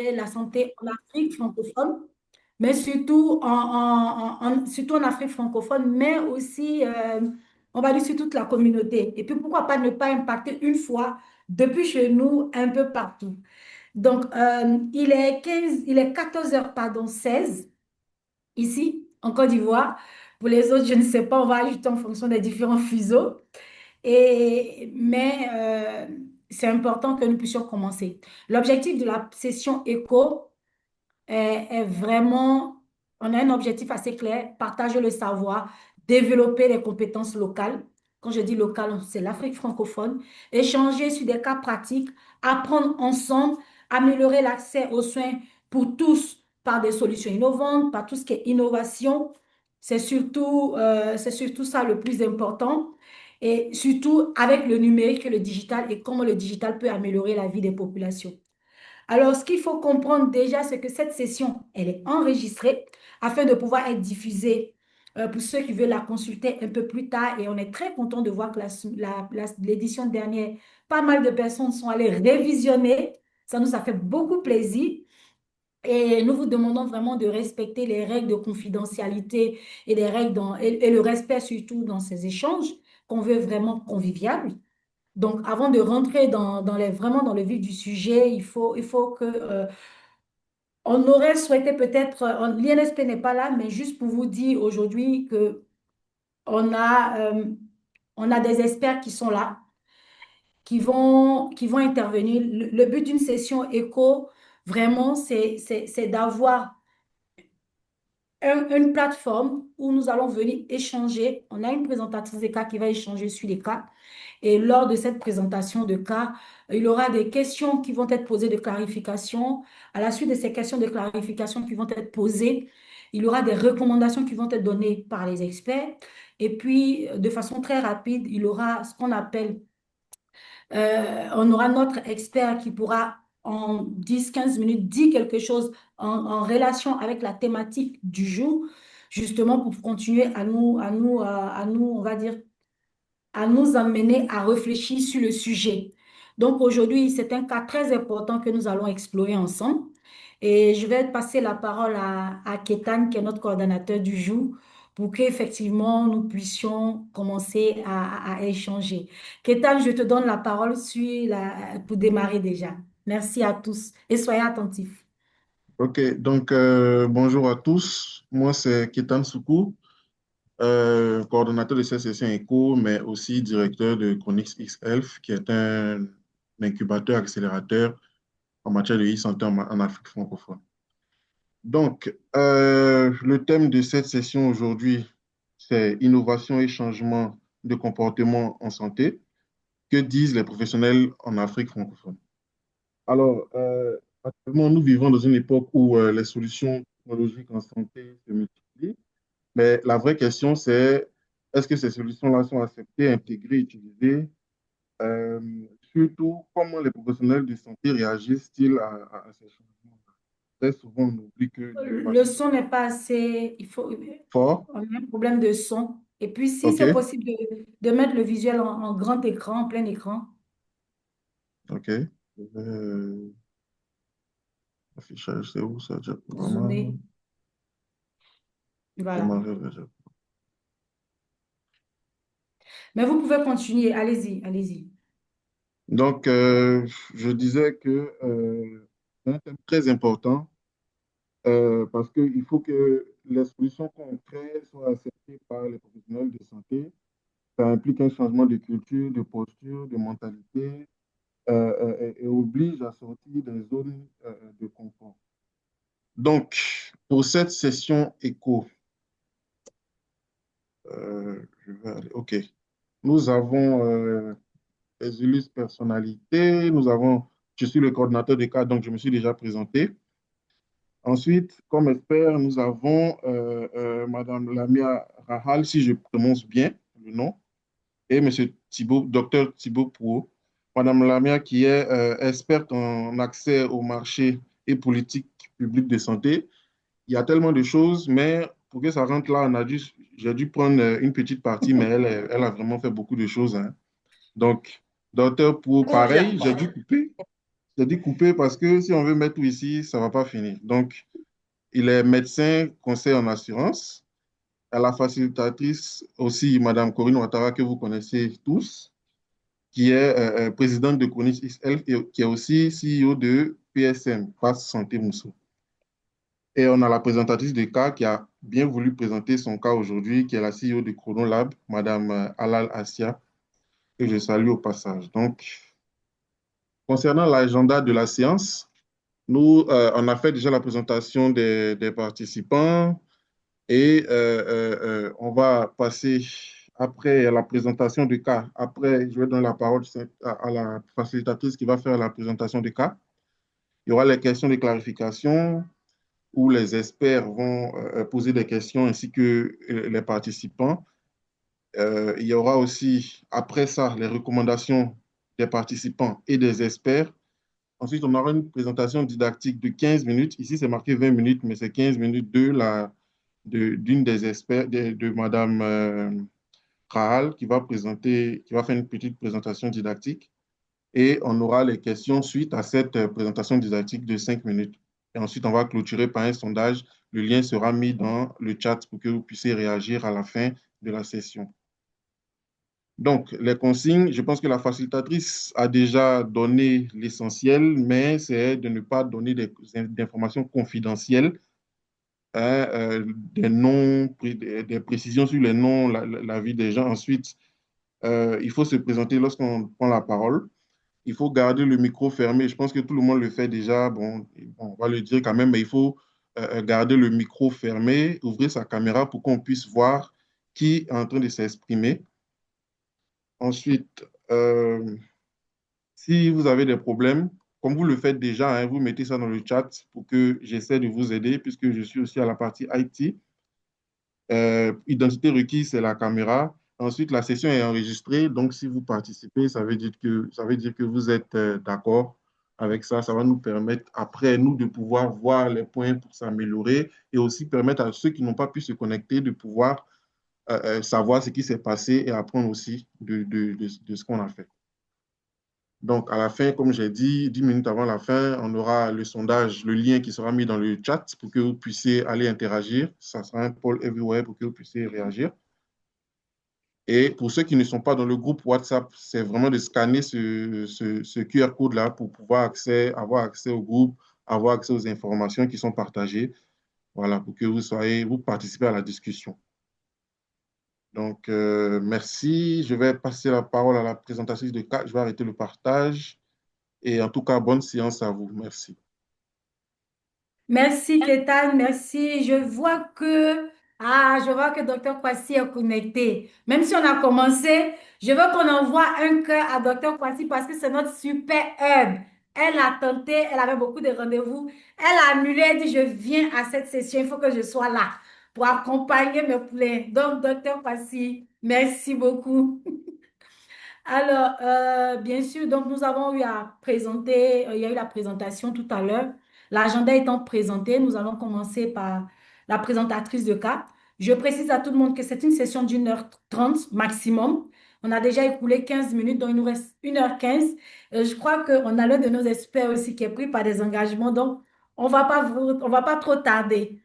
améliorer la santé en Afrique francophone, mais surtout surtout en Afrique francophone, mais aussi, on va dire, sur toute la communauté. Et puis, pourquoi pas ne pas impacter une fois depuis chez nous, un peu partout. Donc, il est 14 heures, pardon, 16 ici, en Côte d'Ivoire. Pour les autres, je ne sais pas, on va ajouter en fonction des différents fuseaux. Mais c'est important que nous puissions commencer. L'objectif de la session éco est vraiment, on a un objectif assez clair, partager le savoir, développer les compétences locales. Quand je dis local, c'est l'Afrique francophone, échanger sur des cas pratiques, apprendre ensemble, améliorer l'accès aux soins pour tous par des solutions innovantes, par tout ce qui est innovation. C'est surtout ça le plus important. Et surtout avec le numérique et le digital et comment le digital peut améliorer la vie des populations. Alors, ce qu'il faut comprendre déjà, c'est que cette session, elle est enregistrée afin de pouvoir être diffusée pour ceux qui veulent la consulter un peu plus tard. Et on est très content de voir que l'édition dernière, pas mal de personnes sont allées révisionner. Ça nous a fait beaucoup plaisir. Et nous vous demandons vraiment de respecter les règles de confidentialité et les règles et le respect surtout dans ces échanges qu'on veut vraiment convivial. Donc, avant de rentrer vraiment dans le vif du sujet, il faut que, on aurait souhaité peut-être, l'INSP n'est pas là, mais juste pour vous dire aujourd'hui que on a, euh, on a des experts qui sont là, qui vont intervenir. Le but d'une session éco, vraiment, c'est d'avoir une plateforme où nous allons venir échanger. On a une présentatrice des cas qui va échanger sur les cas. Et lors de cette présentation de cas, il y aura des questions qui vont être posées de clarification. À la suite de ces questions de clarification qui vont être posées, il y aura des recommandations qui vont être données par les experts. Et puis, de façon très rapide, il y aura ce qu'on appelle on aura notre expert qui pourra en 10 15 minutes dire quelque chose en relation avec la thématique du jour, justement pour continuer on va dire, à nous amener à réfléchir sur le sujet. Donc aujourd'hui, c'est un cas très important que nous allons explorer ensemble. Et je vais passer la parole à Kétan, qui est notre coordonnateur du jour, pour qu'effectivement nous puissions commencer à échanger. Kétan, je te donne la parole pour démarrer déjà. Merci à tous et soyez attentifs. Ok, donc bonjour à tous. Moi, c'est Ketan Soukou, coordonnateur de cette session ECO, mais aussi directeur de Chronix X-Health, qui est un incubateur accélérateur en matière de e-santé en Afrique francophone. Donc, le thème de cette session aujourd'hui, c'est innovation et changement de comportement en santé. Que disent les professionnels en Afrique francophone? Alors, actuellement, nous vivons dans une époque où les solutions technologiques en santé se multiplient, mais la vraie question, c'est est-ce que ces solutions-là sont acceptées, intégrées, utilisées? Euh, Surtout, comment les professionnels de santé réagissent-ils à ces changements? Très souvent, on oublie que Le l'innovation son n'est pas assez, fort. on a un problème de son. Et puis, si OK, c'est possible de mettre le visuel en grand écran, en plein écran, OK. Affichage, c'est où ça? zoomer, Diaporama, voilà. démarrer le diaporama. Mais vous pouvez continuer, allez-y, allez-y. Donc, je disais que c'est un thème très important parce qu'il faut que les solutions qu'on crée soient acceptées par les professionnels de santé. Ça implique un changement de culture, de posture, de mentalité et oblige à sortir des zones de confort. Donc, pour cette session éco, je vais aller, OK. Nous avons des illustres personnalités, je suis le coordinateur des cas, donc je me suis déjà présenté. Ensuite, comme expert, nous avons Madame Lamia Rahal, si je prononce bien le nom, et Monsieur Thibault, Docteur Thibault Pro. Madame Lamia qui est experte en accès au marché et politique publique de santé. Il y a tellement de choses, mais pour que ça rentre là, j'ai dû prendre une petite partie, mais elle a vraiment fait beaucoup de choses, hein. Donc, Docteur Pro, pareil, j'ai dû couper. j'ai dit couper parce que si on veut mettre tout ici, ça ne va pas finir. Donc, il est médecin, conseiller en assurance. À la facilitatrice aussi, Madame Corinne Ouattara, que vous connaissez tous, qui est présidente de Chronix XL et qui est aussi CEO de PSM, Pass Santé Moussou. Et on a la présentatrice de cas qui a bien voulu présenter son cas aujourd'hui, qui est la CEO de Chronolab, Madame Alal Assia, que je salue au passage. Donc, concernant l'agenda de la séance, nous, on a fait déjà la présentation des participants et on va passer après la présentation du cas. Après, je vais donner la parole à la facilitatrice qui va faire la présentation du cas. Il y aura les questions de clarification où les experts vont poser des questions ainsi que les participants. Il y aura aussi, après ça, les recommandations des participants et des experts. Ensuite, on aura une présentation didactique de 15 minutes. Ici, c'est marqué 20 minutes, mais c'est 15 minutes d'une des experts, de Madame Rahal, qui va présenter, qui va faire une petite présentation didactique. Et on aura les questions suite à cette présentation didactique de 5 minutes. Et ensuite, on va clôturer par un sondage. Le lien sera mis dans le chat pour que vous puissiez réagir à la fin de la session. Donc, les consignes, je pense que la facilitatrice a déjà donné l'essentiel, mais c'est de ne pas donner d'informations confidentielles, hein, des noms, des précisions sur les noms, la vie des gens. Ensuite, il faut se présenter lorsqu'on prend la parole. Il faut garder le micro fermé. Je pense que tout le monde le fait déjà. Bon, on va le dire quand même, mais il faut garder le micro fermé, ouvrir sa caméra pour qu'on puisse voir qui est en train de s'exprimer. Ensuite, si vous avez des problèmes, comme vous le faites déjà, hein, vous mettez ça dans le chat pour que j'essaie de vous aider, puisque je suis aussi à la partie IT. Identité requise, c'est la caméra. Ensuite, la session est enregistrée. Donc, si vous participez, ça veut dire que vous êtes d'accord avec ça. Ça va nous permettre, après, nous, de pouvoir voir les points pour s'améliorer et aussi permettre à ceux qui n'ont pas pu se connecter de pouvoir savoir ce qui s'est passé et apprendre aussi de ce qu'on a fait. Donc, à la fin, comme j'ai dit, 10 minutes avant la fin, on aura le sondage, le lien qui sera mis dans le chat pour que vous puissiez aller interagir. Ça sera un poll everywhere pour que vous puissiez réagir. Et pour ceux qui ne sont pas dans le groupe WhatsApp, c'est vraiment de scanner ce QR code-là pour pouvoir avoir accès au groupe, avoir accès aux informations qui sont partagées. Voilà, pour que vous participez à la discussion. Donc, merci. Je vais passer la parole à la présentatrice de cas. Je vais arrêter le partage. Et en tout cas, bonne séance à vous. Merci. Merci, Kétan, merci. Je vois que Docteur Kwasi est connecté. Même si on a commencé, je veux qu'on envoie un cœur à Docteur Kwasi parce que c'est notre super hub. Elle a tenté, elle avait beaucoup de rendez-vous. Elle a annulé, elle dit, je viens à cette session, il faut que je sois là pour accompagner mes poulets. Donc, Docteur Kwasi, merci beaucoup. Alors, bien sûr, donc nous avons eu à présenter, il y a eu la présentation tout à l'heure. L'agenda étant présenté, nous allons commencer par la présentatrice de cas. Je précise à tout le monde que c'est une session d'1h30 maximum. On a déjà écoulé 15 minutes, donc il nous reste 1h15. Je crois qu'on a l'un de nos experts aussi qui est pris par des engagements, donc on va pas trop tarder.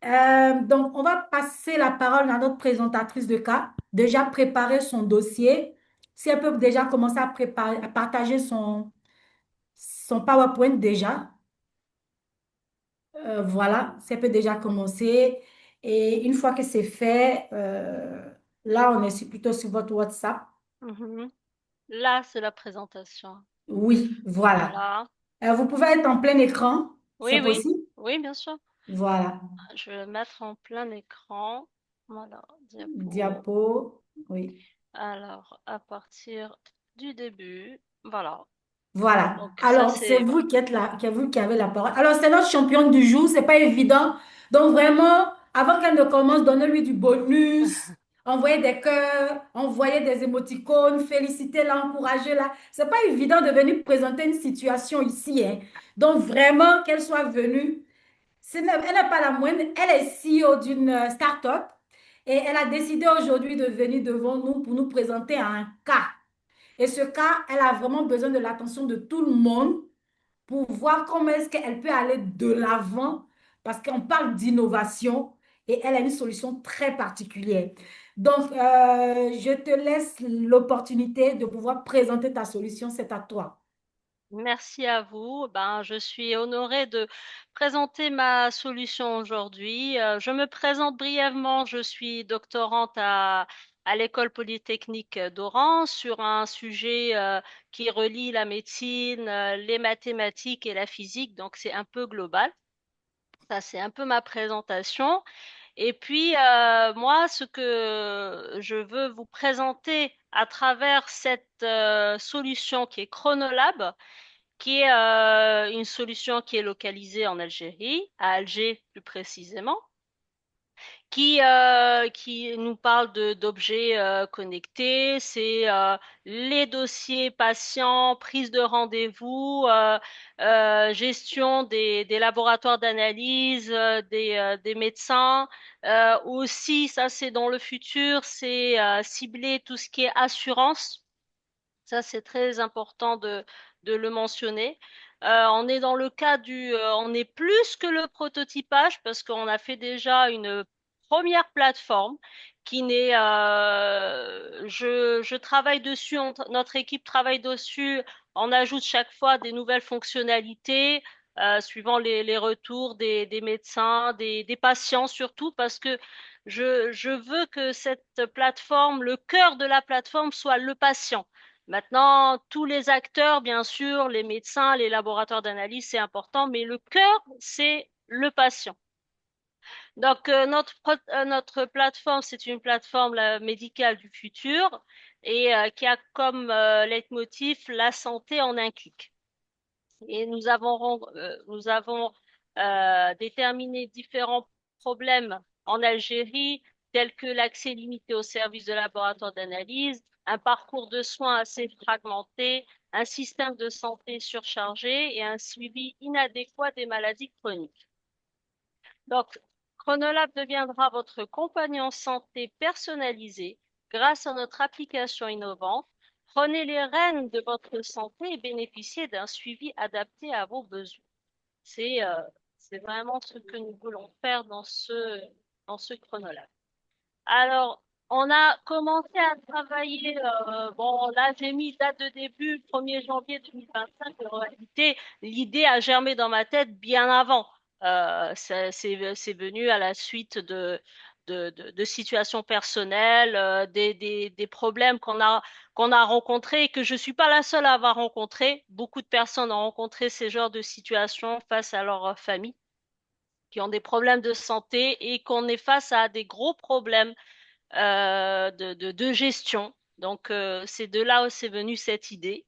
Donc, on va passer la parole à notre présentatrice de cas, déjà préparer son dossier. Si elle peut déjà commencer à préparer, à partager son PowerPoint déjà. Voilà, si elle peut déjà commencer. Et une fois que c'est fait, là, on est plutôt sur votre WhatsApp. Mhm. Là, c'est la présentation. Oui, voilà. Voilà. Vous pouvez être en plein écran, Oui, c'est oui. possible? Oui, bien sûr. Voilà. Je vais mettre en plein écran. Voilà, diapo. Diapo, oui. Alors, à partir du début, voilà. Voilà. Donc ça, Alors, c'est c'est vous qui êtes là, qui vous qui avez la parole. Alors, c'est notre championne du jour, c'est pas évident. Donc, vraiment, avant qu'elle ne commence, donnez-lui du bonus, envoyez des cœurs, envoyez des émoticônes, félicitez-la, encouragez-la. C'est pas évident de venir présenter une situation ici, hein. Donc, vraiment, qu'elle soit venue. Elle n'est pas la moindre. Elle est CEO d'une start-up et elle a décidé aujourd'hui de venir devant nous pour nous présenter un cas. Et ce cas, elle a vraiment besoin de l'attention de tout le monde. pour voir comment est-ce qu'elle peut aller de l'avant, parce qu'on parle d'innovation et elle a une solution très particulière. Donc, je te laisse l'opportunité de pouvoir présenter ta solution, c'est à toi. Merci à vous. Ben, je suis honorée de présenter ma solution aujourd'hui. Je me présente brièvement. Je suis doctorante à l'École polytechnique d'Oran sur un sujet qui relie la médecine, les mathématiques et la physique. Donc, c'est un peu global. Ça, c'est un peu ma présentation. Et puis, moi, ce que je veux vous présenter à travers cette solution qui est Chronolab, qui est une solution qui est localisée en Algérie, à Alger plus précisément, qui nous parle d'objets connectés. C'est les dossiers patients, prise de rendez-vous, gestion des laboratoires d'analyse, des médecins. Aussi, ça c'est dans le futur, c'est cibler tout ce qui est assurance. Ça, c'est très important de le mentionner. On est dans le cas on est plus que le prototypage parce qu'on a fait déjà une première plateforme qui n'est, je travaille dessus, notre équipe travaille dessus, on ajoute chaque fois des nouvelles fonctionnalités, suivant les retours des médecins, des patients surtout parce que je veux que cette plateforme, le cœur de la plateforme soit le patient. Maintenant, tous les acteurs, bien sûr, les médecins, les laboratoires d'analyse, c'est important, mais le cœur, c'est le patient. Donc, notre plateforme, c'est une plateforme médicale du futur et qui a comme leitmotiv la santé en un clic. Et nous avons déterminé différents problèmes en Algérie, tels que l'accès limité aux services de laboratoire d'analyse, un parcours de soins assez fragmenté, un système de santé surchargé et un suivi inadéquat des maladies chroniques. Donc, Chronolab deviendra votre compagnon santé personnalisé grâce à notre application innovante. Prenez les rênes de votre santé et bénéficiez d'un suivi adapté à vos besoins. C'est euh, c'est vraiment ce que nous voulons faire dans ce Chronolab. Alors, on a commencé à travailler, bon, là, j'ai mis date de début 1er janvier 2025. En réalité, l'idée a germé dans ma tête bien avant. C'est venu à la suite de situations personnelles, des problèmes qu'on a rencontrés et que je suis pas la seule à avoir rencontré. Beaucoup de personnes ont rencontré ces genres de situations face à leur famille, qui ont des problèmes de santé et qu'on est face à des gros problèmes de gestion. Donc, c'est de là où c'est venu cette idée.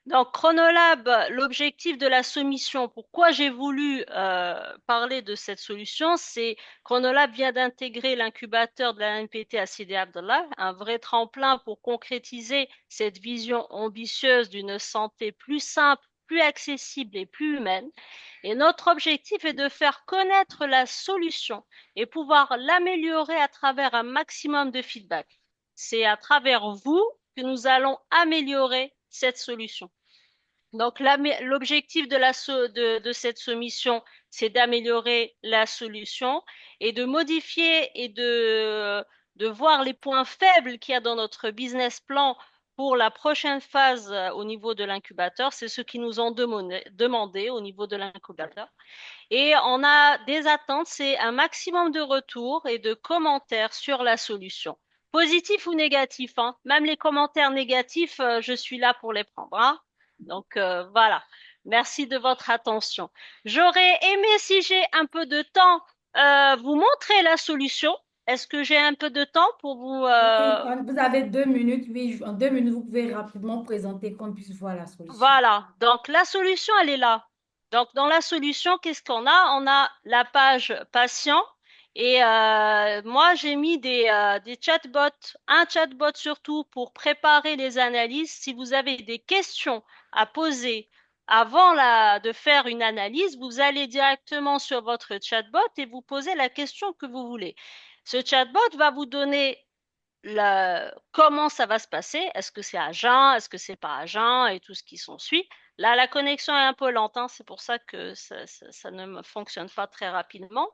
Donc, Chronolab, l'objectif de la soumission, pourquoi j'ai voulu parler de cette solution, c'est Chronolab vient d'intégrer l'incubateur de la NPT à Sidi Abdallah, un vrai tremplin pour concrétiser cette vision ambitieuse d'une santé plus simple, plus accessible et plus humaine. Et notre objectif est de faire connaître la solution et pouvoir l'améliorer à travers un maximum de feedback. C'est à travers vous que nous allons améliorer cette solution. Donc, l'objectif de cette soumission, c'est d'améliorer la solution et de modifier et de voir les points faibles qu'il y a dans notre business plan pour la prochaine phase au niveau de l'incubateur. C'est ce qu'ils nous ont demandé au niveau de l'incubateur. Et on a des attentes, c'est un maximum de retours et de commentaires sur la solution. Positifs ou négatifs, hein. Même les commentaires négatifs, je suis là pour les prendre, hein. Donc voilà. Merci de votre attention. J'aurais aimé, si j'ai un peu de temps, vous montrer la solution. Est-ce que j'ai un peu de temps pour vous Oui, vous avez 2 minutes. Oui, en 2 minutes, vous pouvez rapidement présenter qu'on puisse voir la solution. Voilà, donc la solution, elle est là. Donc dans la solution, qu'est-ce qu'on a? On a la page patient et moi j'ai mis des chatbots, un chatbot surtout pour préparer les analyses. Si vous avez des questions à poser avant de faire une analyse, vous allez directement sur votre chatbot et vous posez la question que vous voulez. Ce chatbot va vous donner comment ça va se passer, est-ce que c'est à jeun, est-ce que c'est pas à jeun et tout ce qui s'ensuit. Là, la connexion est un peu lente, hein, c'est pour ça que ça ne me fonctionne pas très rapidement.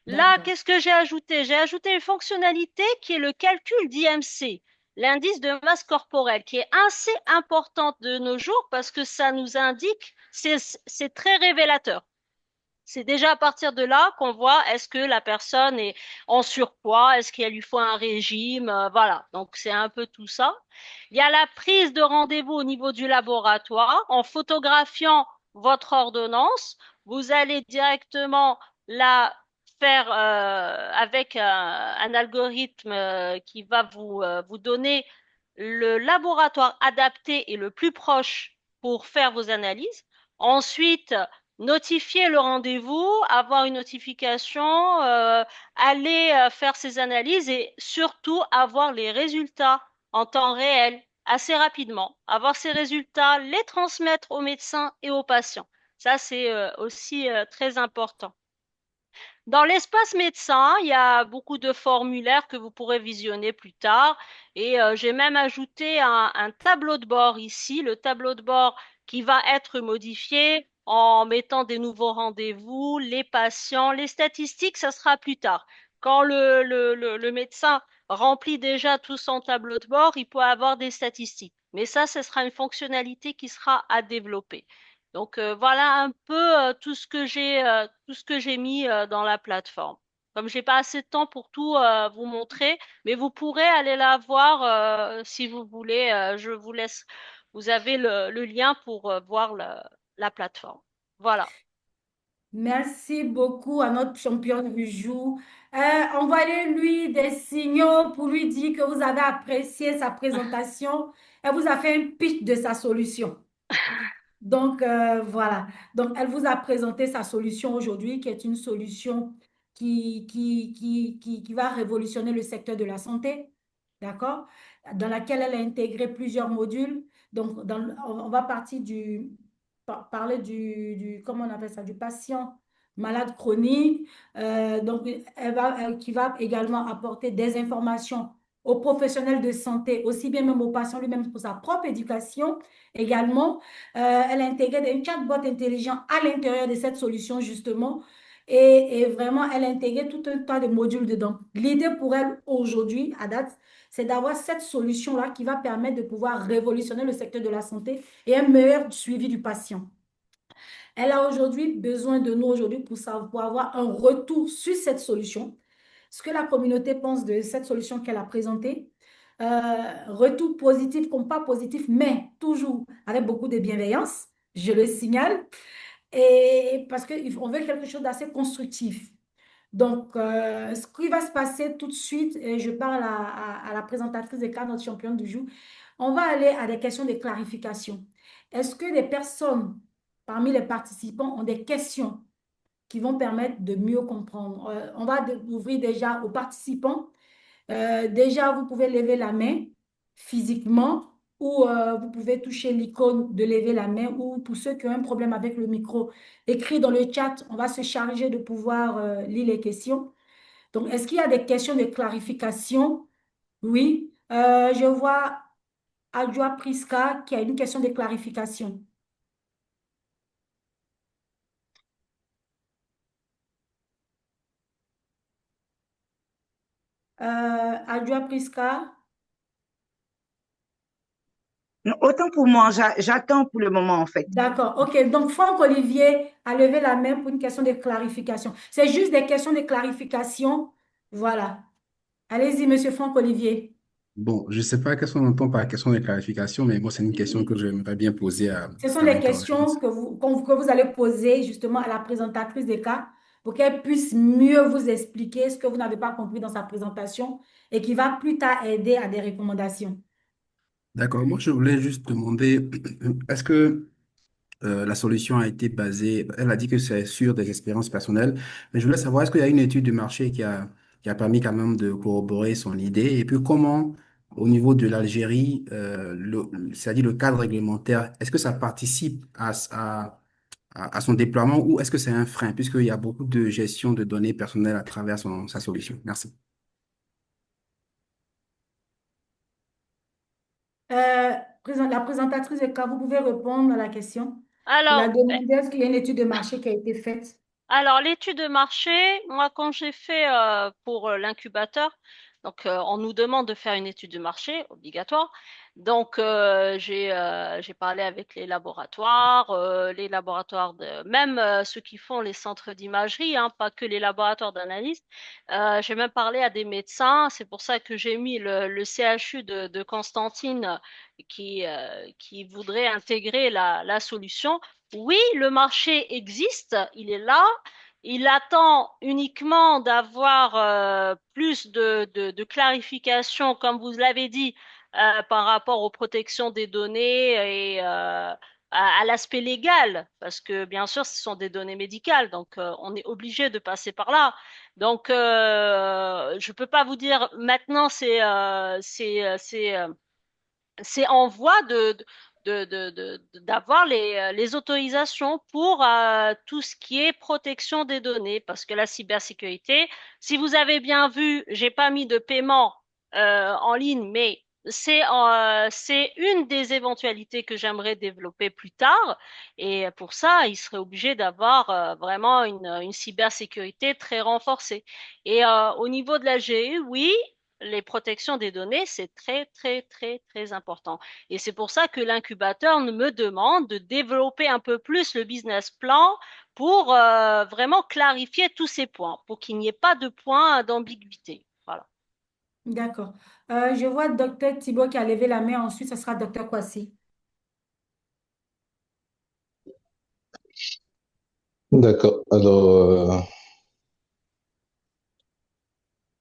Là, D'accord. qu'est-ce que j'ai ajouté? J'ai ajouté une fonctionnalité qui est le calcul d'IMC, l'indice de masse corporelle, qui est assez importante de nos jours parce que ça nous indique, c'est très révélateur. C'est déjà à partir de là qu'on voit est-ce que la personne est en surpoids, est-ce qu'il lui faut un régime, voilà. Donc c'est un peu tout ça. Il y a la prise de rendez-vous au niveau du laboratoire. En photographiant votre ordonnance, vous allez directement la faire avec un algorithme qui va vous donner le laboratoire adapté et le plus proche pour faire vos analyses. Ensuite, notifier le rendez-vous, avoir une notification, aller faire ses analyses et surtout avoir les résultats en temps réel, assez rapidement. Avoir ces résultats, les transmettre aux médecins et aux patients. Ça, c'est aussi très important. Dans l'espace médecin, il y a beaucoup de formulaires que vous pourrez visionner plus tard. Et j'ai même ajouté un tableau de bord ici, le tableau de bord qui va être modifié en mettant des nouveaux rendez-vous, les patients, les statistiques, ça sera plus tard. Quand le médecin remplit déjà tout son tableau de bord, il peut avoir des statistiques. Mais ça, ce sera une fonctionnalité qui sera à développer. Donc voilà un peu tout ce que j'ai mis dans la plateforme. Comme j'ai pas assez de temps pour tout vous montrer, mais vous pourrez aller la voir si vous voulez. Je vous laisse. Vous avez le lien pour voir la plateforme. Voilà. Merci beaucoup à notre champion du jour. Envoyez-lui des signaux pour lui dire que vous avez apprécié sa présentation et vous a fait un pitch de sa solution. Donc, voilà. Donc, elle vous a présenté sa solution aujourd'hui, qui est une solution qui va révolutionner le secteur de la santé, d'accord? Dans laquelle elle a intégré plusieurs modules. Donc, on va partir parler comment on appelle ça, du patient malade chronique. Donc, qui va également apporter des informations aux professionnels de santé, aussi bien même aux patients lui-même pour sa propre éducation également. Elle a intégré un chatbot intelligent à l'intérieur de cette solution, justement. Et vraiment, elle a intégré tout un tas de modules dedans. L'idée pour elle, aujourd'hui, à date, c'est d'avoir cette solution-là qui va permettre de pouvoir révolutionner le secteur de la santé et un meilleur suivi du patient. Elle a aujourd'hui besoin de nous aujourd'hui pour avoir un retour sur cette solution, ce que la communauté pense de cette solution qu'elle a présentée. Retour positif comme pas positif, mais toujours avec beaucoup de bienveillance, je le signale, et parce qu'on veut quelque chose d'assez constructif. Donc, ce qui va se passer tout de suite, et je parle à la présentatrice des cas, notre championne du jour, on va aller à des questions de clarification. Est-ce que des personnes parmi les participants ont des questions qui vont permettre de mieux comprendre? On va ouvrir déjà aux participants. Déjà, vous pouvez lever la main physiquement ou vous pouvez toucher l'icône de lever la main ou pour ceux qui ont un problème avec le micro, écrit dans le chat, on va se charger de pouvoir lire les questions. Donc, est-ce qu'il y a des questions de clarification? Oui. Je vois Adjoa Priska qui a une question de clarification. Adjoa Priska. Non, autant pour moi, j'attends pour le moment en fait. D'accord, ok. Donc, Franck Olivier a levé la main pour une question de clarification. C'est juste des questions de clarification. Voilà. Allez-y, monsieur Franck Olivier. Bon, je ne sais pas qu'est-ce qu'on entend par question de clarification, mais moi, c'est une question que j'aimerais bien poser Ce sont à les l'intervention. questions que vous allez poser justement à la présentatrice des cas pour qu'elle puisse mieux vous expliquer ce que vous n'avez pas compris dans sa présentation et qui va plus tard aider à des recommandations. D'accord, moi, je voulais juste demander, est-ce que la solution a été basée, elle a dit que c'est sur des expériences personnelles, mais je voulais savoir, est-ce qu'il y a une étude de marché qui a permis quand même de corroborer son idée, et puis comment, au niveau de l'Algérie, c'est-à-dire le cadre réglementaire, est-ce que ça participe à son déploiement ou est-ce que c'est un frein, puisqu'il y a beaucoup de gestion de données personnelles à travers sa solution? Merci. La présentatrice des cas, vous pouvez répondre à la question. Il a Alors, demandé est-ce qu'il y a une étude de marché qui a été faite? Alors, l'étude de marché, moi, quand j'ai fait pour l'incubateur, donc on nous demande de faire une étude de marché obligatoire. Donc, j'ai parlé avec les laboratoires de même ceux qui font les centres d'imagerie, hein, pas que les laboratoires d'analyse. J'ai même parlé à des médecins. C'est pour ça que j'ai mis le CHU de Constantine qui voudrait intégrer la solution. Oui, le marché existe, il est là. Il attend uniquement d'avoir plus de clarification, comme vous l'avez dit, par rapport aux protections des données et à l'aspect légal, parce que bien sûr, ce sont des données médicales, donc on est obligé de passer par là. Donc, je peux pas vous dire maintenant, c'est en voie d'avoir les autorisations pour tout ce qui est protection des données, parce que la cybersécurité, si vous avez bien vu, j'ai pas mis de paiement en ligne, mais c'est une des éventualités que j'aimerais développer plus tard. Et pour ça, il serait obligé d'avoir vraiment une cybersécurité très renforcée. Et au niveau de la GU, oui, les protections des données, c'est très, très, très, très important. Et c'est pour ça que l'incubateur me demande de développer un peu plus le business plan pour vraiment clarifier tous ces points, pour qu'il n'y ait pas de points d'ambiguïté. Voilà. D'accord. Je vois docteur Thibault qui a levé la main. Ensuite, ce sera docteur Kwasi. D'accord. Alors,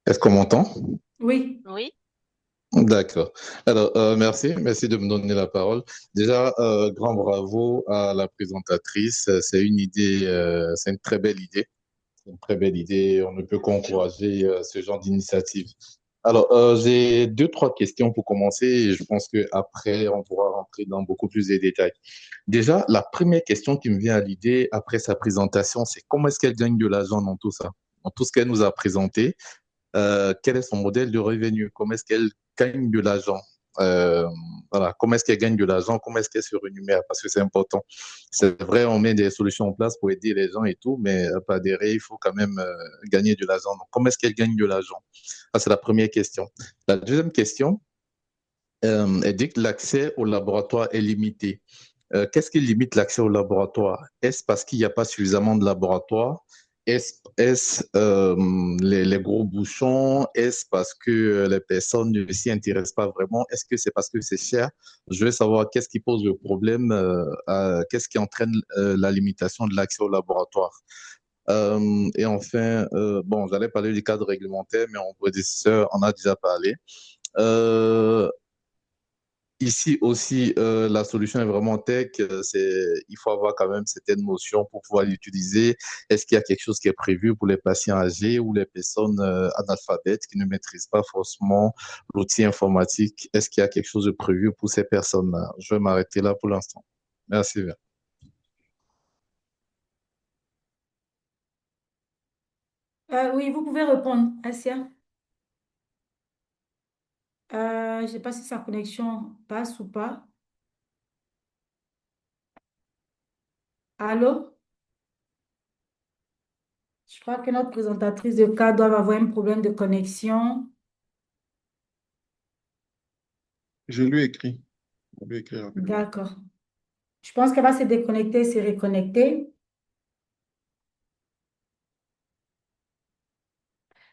est-ce qu'on m'entend? Oui. Oui. D'accord. Alors, merci de me donner la parole. Déjà, grand bravo à la présentatrice. C'est une idée, c'est une très belle idée. C'est une très belle idée. On ne peut qu'encourager ce genre d'initiative. Alors, j'ai deux, trois questions pour commencer et je pense que après on pourra rentrer dans beaucoup plus de détails. Déjà, la première question qui me vient à l'idée après sa présentation, c'est comment est-ce qu'elle gagne de l'argent dans tout ça? Dans tout ce qu'elle nous a présenté, quel est son modèle de revenu? Comment est-ce qu'elle gagne de l'argent? Euh, voilà, comment est-ce qu'elle gagne de l'argent? Comment est-ce qu'elle se rémunère? Parce que c'est important. C'est vrai, on met des solutions en place pour aider les gens et tout, mais pour adhérer, il faut quand même gagner de l'argent. Donc, comment est-ce qu'elle gagne de l'argent? Ça, c'est la première question. La deuxième question, elle dit que l'accès au laboratoire est limité. Qu'est-ce qui limite l'accès au laboratoire? Est-ce parce qu'il n'y a pas suffisamment de laboratoires? Est-ce les gros bouchons? Est-ce parce que les personnes ne s'y intéressent pas vraiment? Est-ce que c'est parce que c'est cher? Je veux savoir qu'est-ce qui pose le problème, qu'est-ce qui entraîne la limitation de l'accès au laboratoire. Et enfin, bon, j'allais parler du cadre réglementaire, mais mon prédécesseur en a déjà parlé. Euh, Ici aussi, la solution est vraiment tech. Il faut avoir quand même certaines notions pour pouvoir l'utiliser. Est-ce qu'il y a quelque chose qui est prévu pour les patients âgés ou les personnes analphabètes qui ne maîtrisent pas forcément l'outil informatique? Est-ce qu'il y a quelque chose de prévu pour ces personnes-là? Je vais m'arrêter là pour l'instant. Merci. Oui, vous pouvez répondre, Asia. Je ne sais pas si sa connexion passe ou pas. Allô? Je crois que notre présentatrice de cas doit avoir un problème de connexion. Je lui écris. Je lui écris rapidement. D'accord. Je pense qu'elle va se déconnecter et se reconnecter.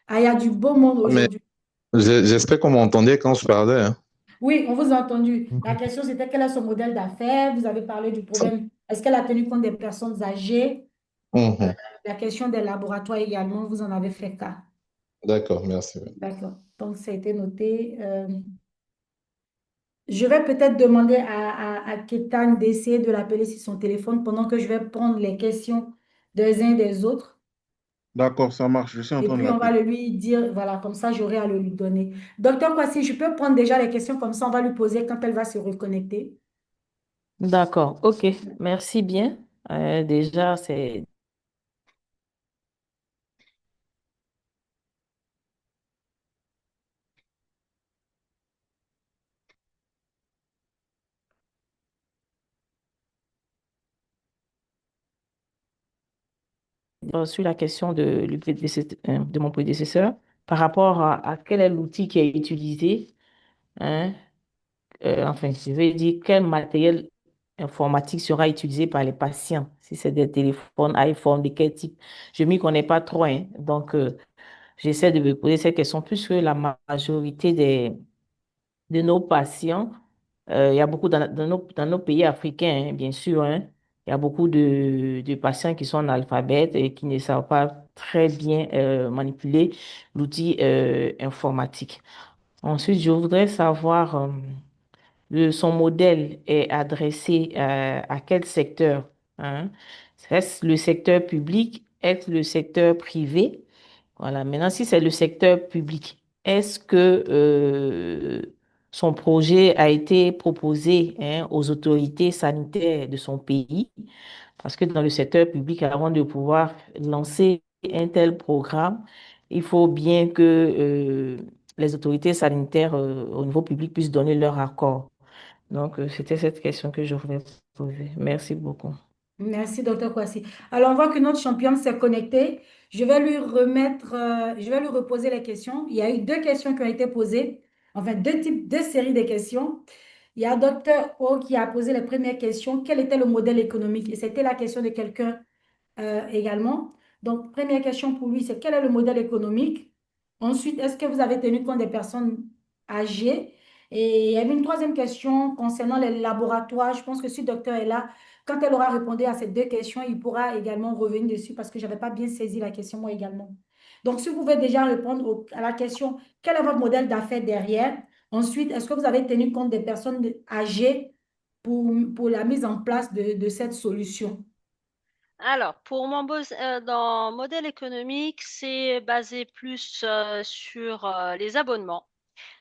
Ah, il y a du beau monde Mais aujourd'hui. j'espère qu'on m'entendait quand je parlais, hein. Oui, on vous a entendu. La question, c'était quel est son modèle d'affaires? Vous avez parlé du problème. Est-ce qu'elle a tenu compte des personnes âgées? Mhm. La question des laboratoires également, vous en avez fait cas. D'accord, merci. D'accord. Donc, ça a été noté. Je vais peut-être demander à Ketan d'essayer de l'appeler sur son téléphone pendant que je vais prendre les questions des uns et des autres. D'accord, ça marche. Je suis en Et train de puis, on va l'appeler. le lui dire, voilà, comme ça, j'aurai à le lui donner. Docteur Kwasi, je peux prendre déjà les questions comme ça, on va lui poser quand elle va se reconnecter. D'accord, ok, merci bien. Déjà, c'est... sur la question de mon prédécesseur par rapport à quel est l'outil qui est utilisé. Hein, enfin, je veux dire, quel matériel informatique sera utilisé par les patients, si c'est des téléphones, iPhone, de quel type. Je m'y connais pas trop, hein. Donc, j'essaie de me poser cette question puisque la majorité de nos patients, il y a beaucoup dans nos pays africains, hein, bien sûr, hein, il y a beaucoup de patients qui sont analphabètes et qui ne savent pas très bien manipuler l'outil informatique. Ensuite, je voudrais savoir son modèle est adressé à quel secteur, hein? Est-ce le secteur public? Est-ce le secteur privé? Voilà. Maintenant, si c'est le secteur public, est-ce que son projet a été proposé, hein, aux autorités sanitaires de son pays? Parce que dans le secteur public, avant de pouvoir lancer un tel programme, il faut bien que les autorités sanitaires au niveau public puissent donner leur accord. Donc, c'était cette question que je voulais poser. Merci beaucoup. Merci, docteur Kwasi. Alors, on voit que notre championne s'est connectée. Je vais lui reposer les questions. Il y a eu deux questions qui ont été posées, enfin deux séries de questions. Il y a docteur O qui a posé les premières questions. Quel était le modèle économique? Et c'était la question de quelqu'un également. Donc, première question pour lui, c'est quel est le modèle économique? Ensuite, est-ce que vous avez tenu compte des personnes âgées? Et il y avait une troisième question concernant les laboratoires. Je pense que si le docteur est là, quand elle aura répondu à ces deux questions, il pourra également revenir dessus parce que je n'avais pas bien saisi la question moi également. Donc, si vous pouvez déjà répondre à la question, quel est votre modèle d'affaires derrière? Ensuite, est-ce que vous avez tenu compte des personnes âgées pour la mise en place de cette solution? Alors, pour dans modèle économique, c'est basé plus sur les abonnements.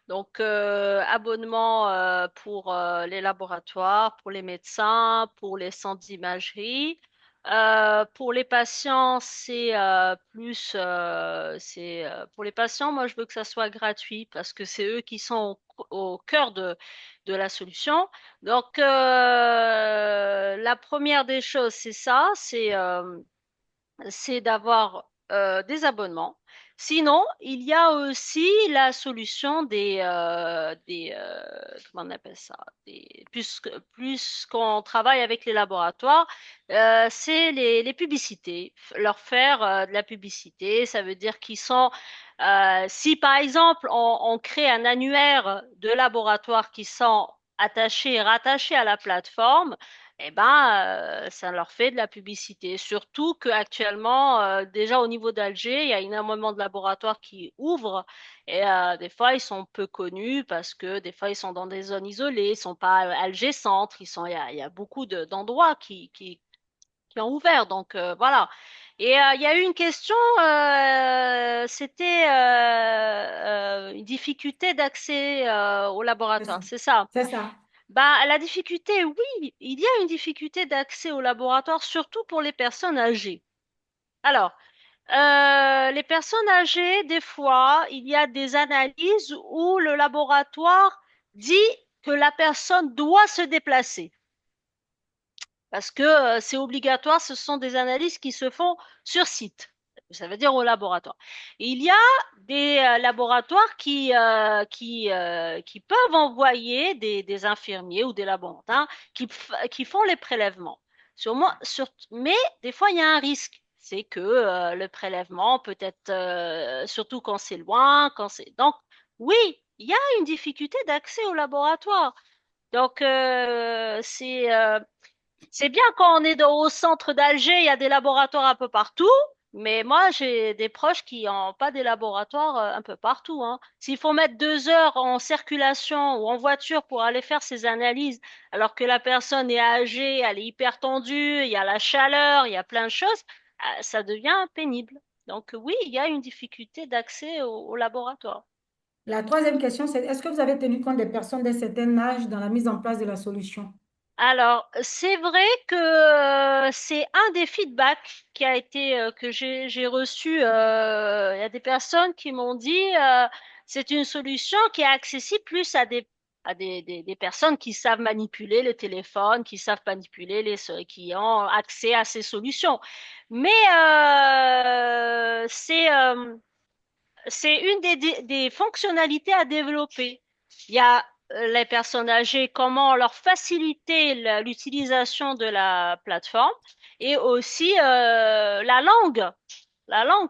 Donc, abonnement pour les laboratoires, pour les médecins, pour les centres d'imagerie. Pour les patients, pour les patients, moi, je veux que ça soit gratuit parce que c'est eux qui sont au cœur de la solution. Donc, la première des choses, c'est ça, c'est d'avoir des abonnements. Sinon, il y a aussi la solution comment on appelle ça, plus qu'on travaille avec les laboratoires, c'est les publicités. Leur faire de la publicité, ça veut dire qu'ils sont, si par exemple on crée un annuaire de laboratoires qui sont attachés, rattachés à la plateforme, eh ben, ça leur fait de la publicité. Surtout qu'actuellement, déjà au niveau d'Alger, il y a énormément de laboratoires qui ouvrent et des fois, ils sont peu connus parce que des fois, ils sont dans des zones isolées, ils sont pas à Alger Centre, il y a beaucoup d'endroits qui ont ouvert. Donc, voilà. Et il y a eu une question, c'était une difficulté d'accès au C'est laboratoire, ça. c'est ça. C'est ça. Bah, la difficulté, oui, il y a une difficulté d'accès au laboratoire, surtout pour les personnes âgées. Alors, les personnes âgées, des fois, il y a des analyses où le laboratoire dit que la personne doit se déplacer parce que c'est obligatoire, ce sont des analyses qui se font sur site. Ça veut dire au laboratoire. Et il y a des laboratoires qui peuvent envoyer des infirmiers ou des laborantins qui font les prélèvements. Mais des fois, il y a un risque. C'est que le prélèvement peut être, surtout quand c'est loin, Donc, oui, il y a une difficulté d'accès au laboratoire. Donc, c'est bien quand on est au centre d'Alger, il y a des laboratoires un peu partout, mais moi j'ai des proches qui n'ont pas des laboratoires un peu partout, hein. S'il faut mettre 2 heures en circulation ou en voiture pour aller faire ces analyses, alors que la personne est âgée, elle est hyper tendue, il y a la chaleur, il y a plein de choses, ça devient pénible. Donc oui, il y a une difficulté d'accès au laboratoire. La troisième question, c'est est-ce que vous avez tenu compte des personnes d'un certain âge dans la mise en place de la solution? Alors, c'est vrai que c'est un des feedbacks qui a été que j'ai reçu. Il y a des personnes qui m'ont dit c'est une solution qui est accessible plus à des personnes qui savent manipuler le téléphone, qui savent manipuler qui ont accès à ces solutions. Mais c'est une des fonctionnalités à développer. Il y a les personnes âgées, comment leur faciliter l'utilisation de la plateforme et aussi la langue,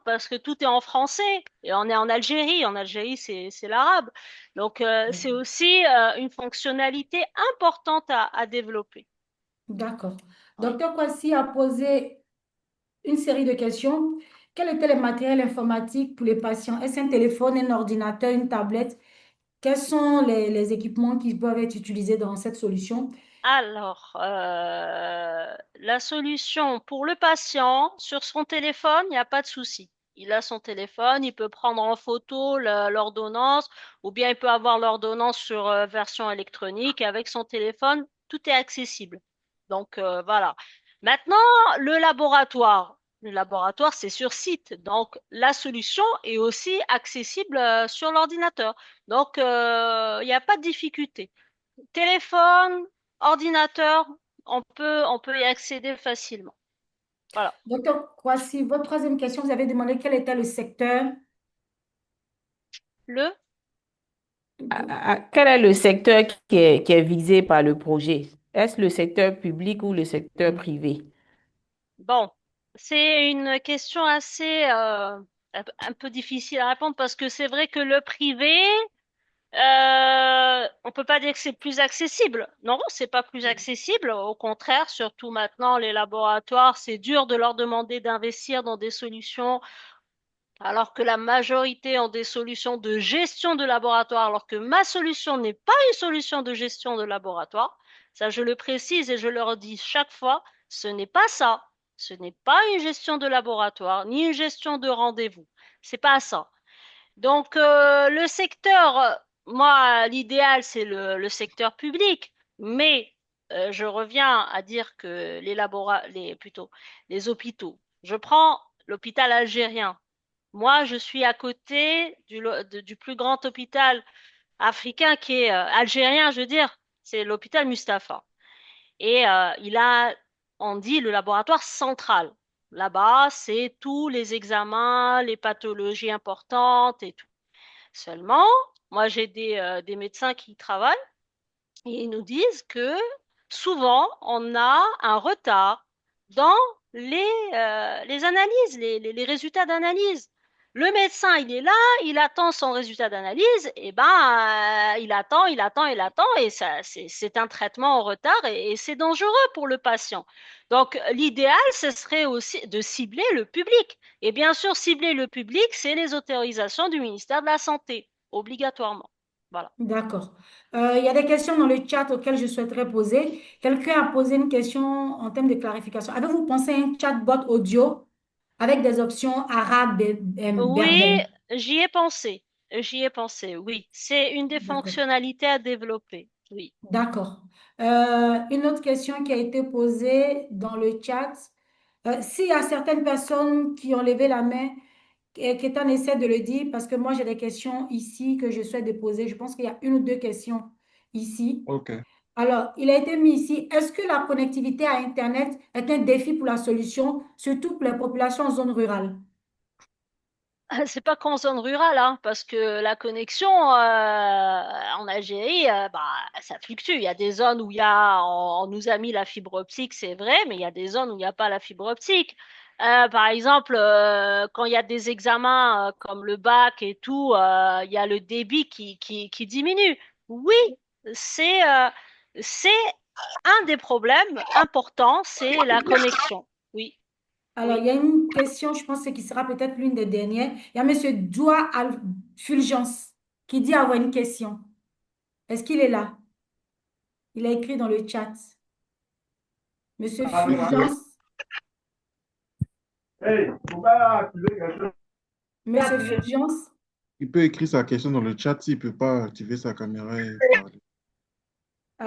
parce que tout est en français et on est en Algérie. En Algérie, c'est l'arabe. Donc, c'est aussi une fonctionnalité importante à développer. D'accord. Oui. Docteur Kwasi a posé une série de questions. Quel était le matériel informatique pour les patients? Est-ce un téléphone, un ordinateur, une tablette? Quels sont les équipements qui peuvent être utilisés dans cette solution? Alors, la solution pour le patient, sur son téléphone, il n'y a pas de souci. Il a son téléphone, il peut prendre en photo l'ordonnance, ou bien il peut avoir l'ordonnance sur version électronique. Avec son téléphone, tout est accessible. Donc, voilà. Maintenant, le laboratoire, c'est sur site. Donc, la solution est aussi accessible sur l'ordinateur. Donc, il n'y a pas de difficulté. Téléphone, ordinateur, on peut y accéder facilement. Voilà. Docteur Kwasi, votre troisième question, vous avez demandé quel était le secteur. Le, Quel est le secteur qui est visé par le projet? Est-ce le secteur public ou le secteur privé? bon, c'est une question assez un peu difficile à répondre parce que c'est vrai que le privé, on peut pas dire que c'est plus accessible. Non, c'est pas plus accessible. Au contraire, surtout maintenant, les laboratoires, c'est dur de leur demander d'investir dans des solutions alors que la majorité ont des solutions de gestion de laboratoire, alors que ma solution n'est pas une solution de gestion de laboratoire. Ça, je le précise et je le redis chaque fois, ce n'est pas ça. Ce n'est pas une gestion de laboratoire, ni une gestion de rendez-vous. C'est pas ça. Donc, le secteur, moi, l'idéal, c'est le secteur public, mais je reviens à dire que plutôt, les hôpitaux. Je prends l'hôpital algérien. Moi, je suis à côté du plus grand hôpital africain qui est algérien, je veux dire, c'est l'hôpital Mustapha. Et on dit, le laboratoire central. Là-bas, c'est tous les examens, les pathologies importantes et tout. Seulement, moi, j'ai des médecins qui y travaillent et ils nous disent que souvent, on a un retard dans les analyses, les résultats d'analyse. Le médecin, il est là, il attend son résultat d'analyse, et ben, il attend, et ça, c'est un traitement en retard et c'est dangereux pour le patient. Donc, l'idéal, ce serait aussi de cibler le public. Et bien sûr, cibler le public, c'est les autorisations du ministère de la Santé, obligatoirement. Voilà. D'accord. Il y a des questions dans le chat auxquelles je souhaiterais poser. Quelqu'un a posé une question en termes de clarification. Avez-vous pensé à un chatbot audio avec des options arabes et Oui, berbères? j'y ai pensé. J'y ai pensé, oui. C'est une des D'accord. fonctionnalités à développer. Oui. D'accord. Une autre question qui a été posée dans le chat. S'il y a certaines personnes qui ont levé la main, Kétan essaie de le dire parce que moi j'ai des questions ici que je souhaite de poser. Je pense qu'il y a une ou deux questions ici. OK. Alors, il a été mis ici. Est-ce que la connectivité à Internet est un défi pour la solution, surtout pour les populations en zone rurale? C'est pas qu'en zone rurale, hein, parce que la connexion en Algérie, bah, ça fluctue. Il y a des zones où on nous a mis la fibre optique, c'est vrai, mais il y a des zones où il n'y a pas la fibre optique. Par exemple, quand il y a des examens comme le bac et tout, il y a le débit qui diminue. Oui, c'est un des problèmes importants, c'est la connexion. Oui, Alors, il oui. y a une question, je pense, qui sera peut-être l'une des dernières. Il y a Monsieur Doua Fulgence qui dit avoir une question. Est-ce qu'il est là? Il a écrit dans le chat. Monsieur Fulgence, Monsieur Fulgence, Il peut écrire sa question dans le chat s'il ne peut pas activer sa caméra et parler.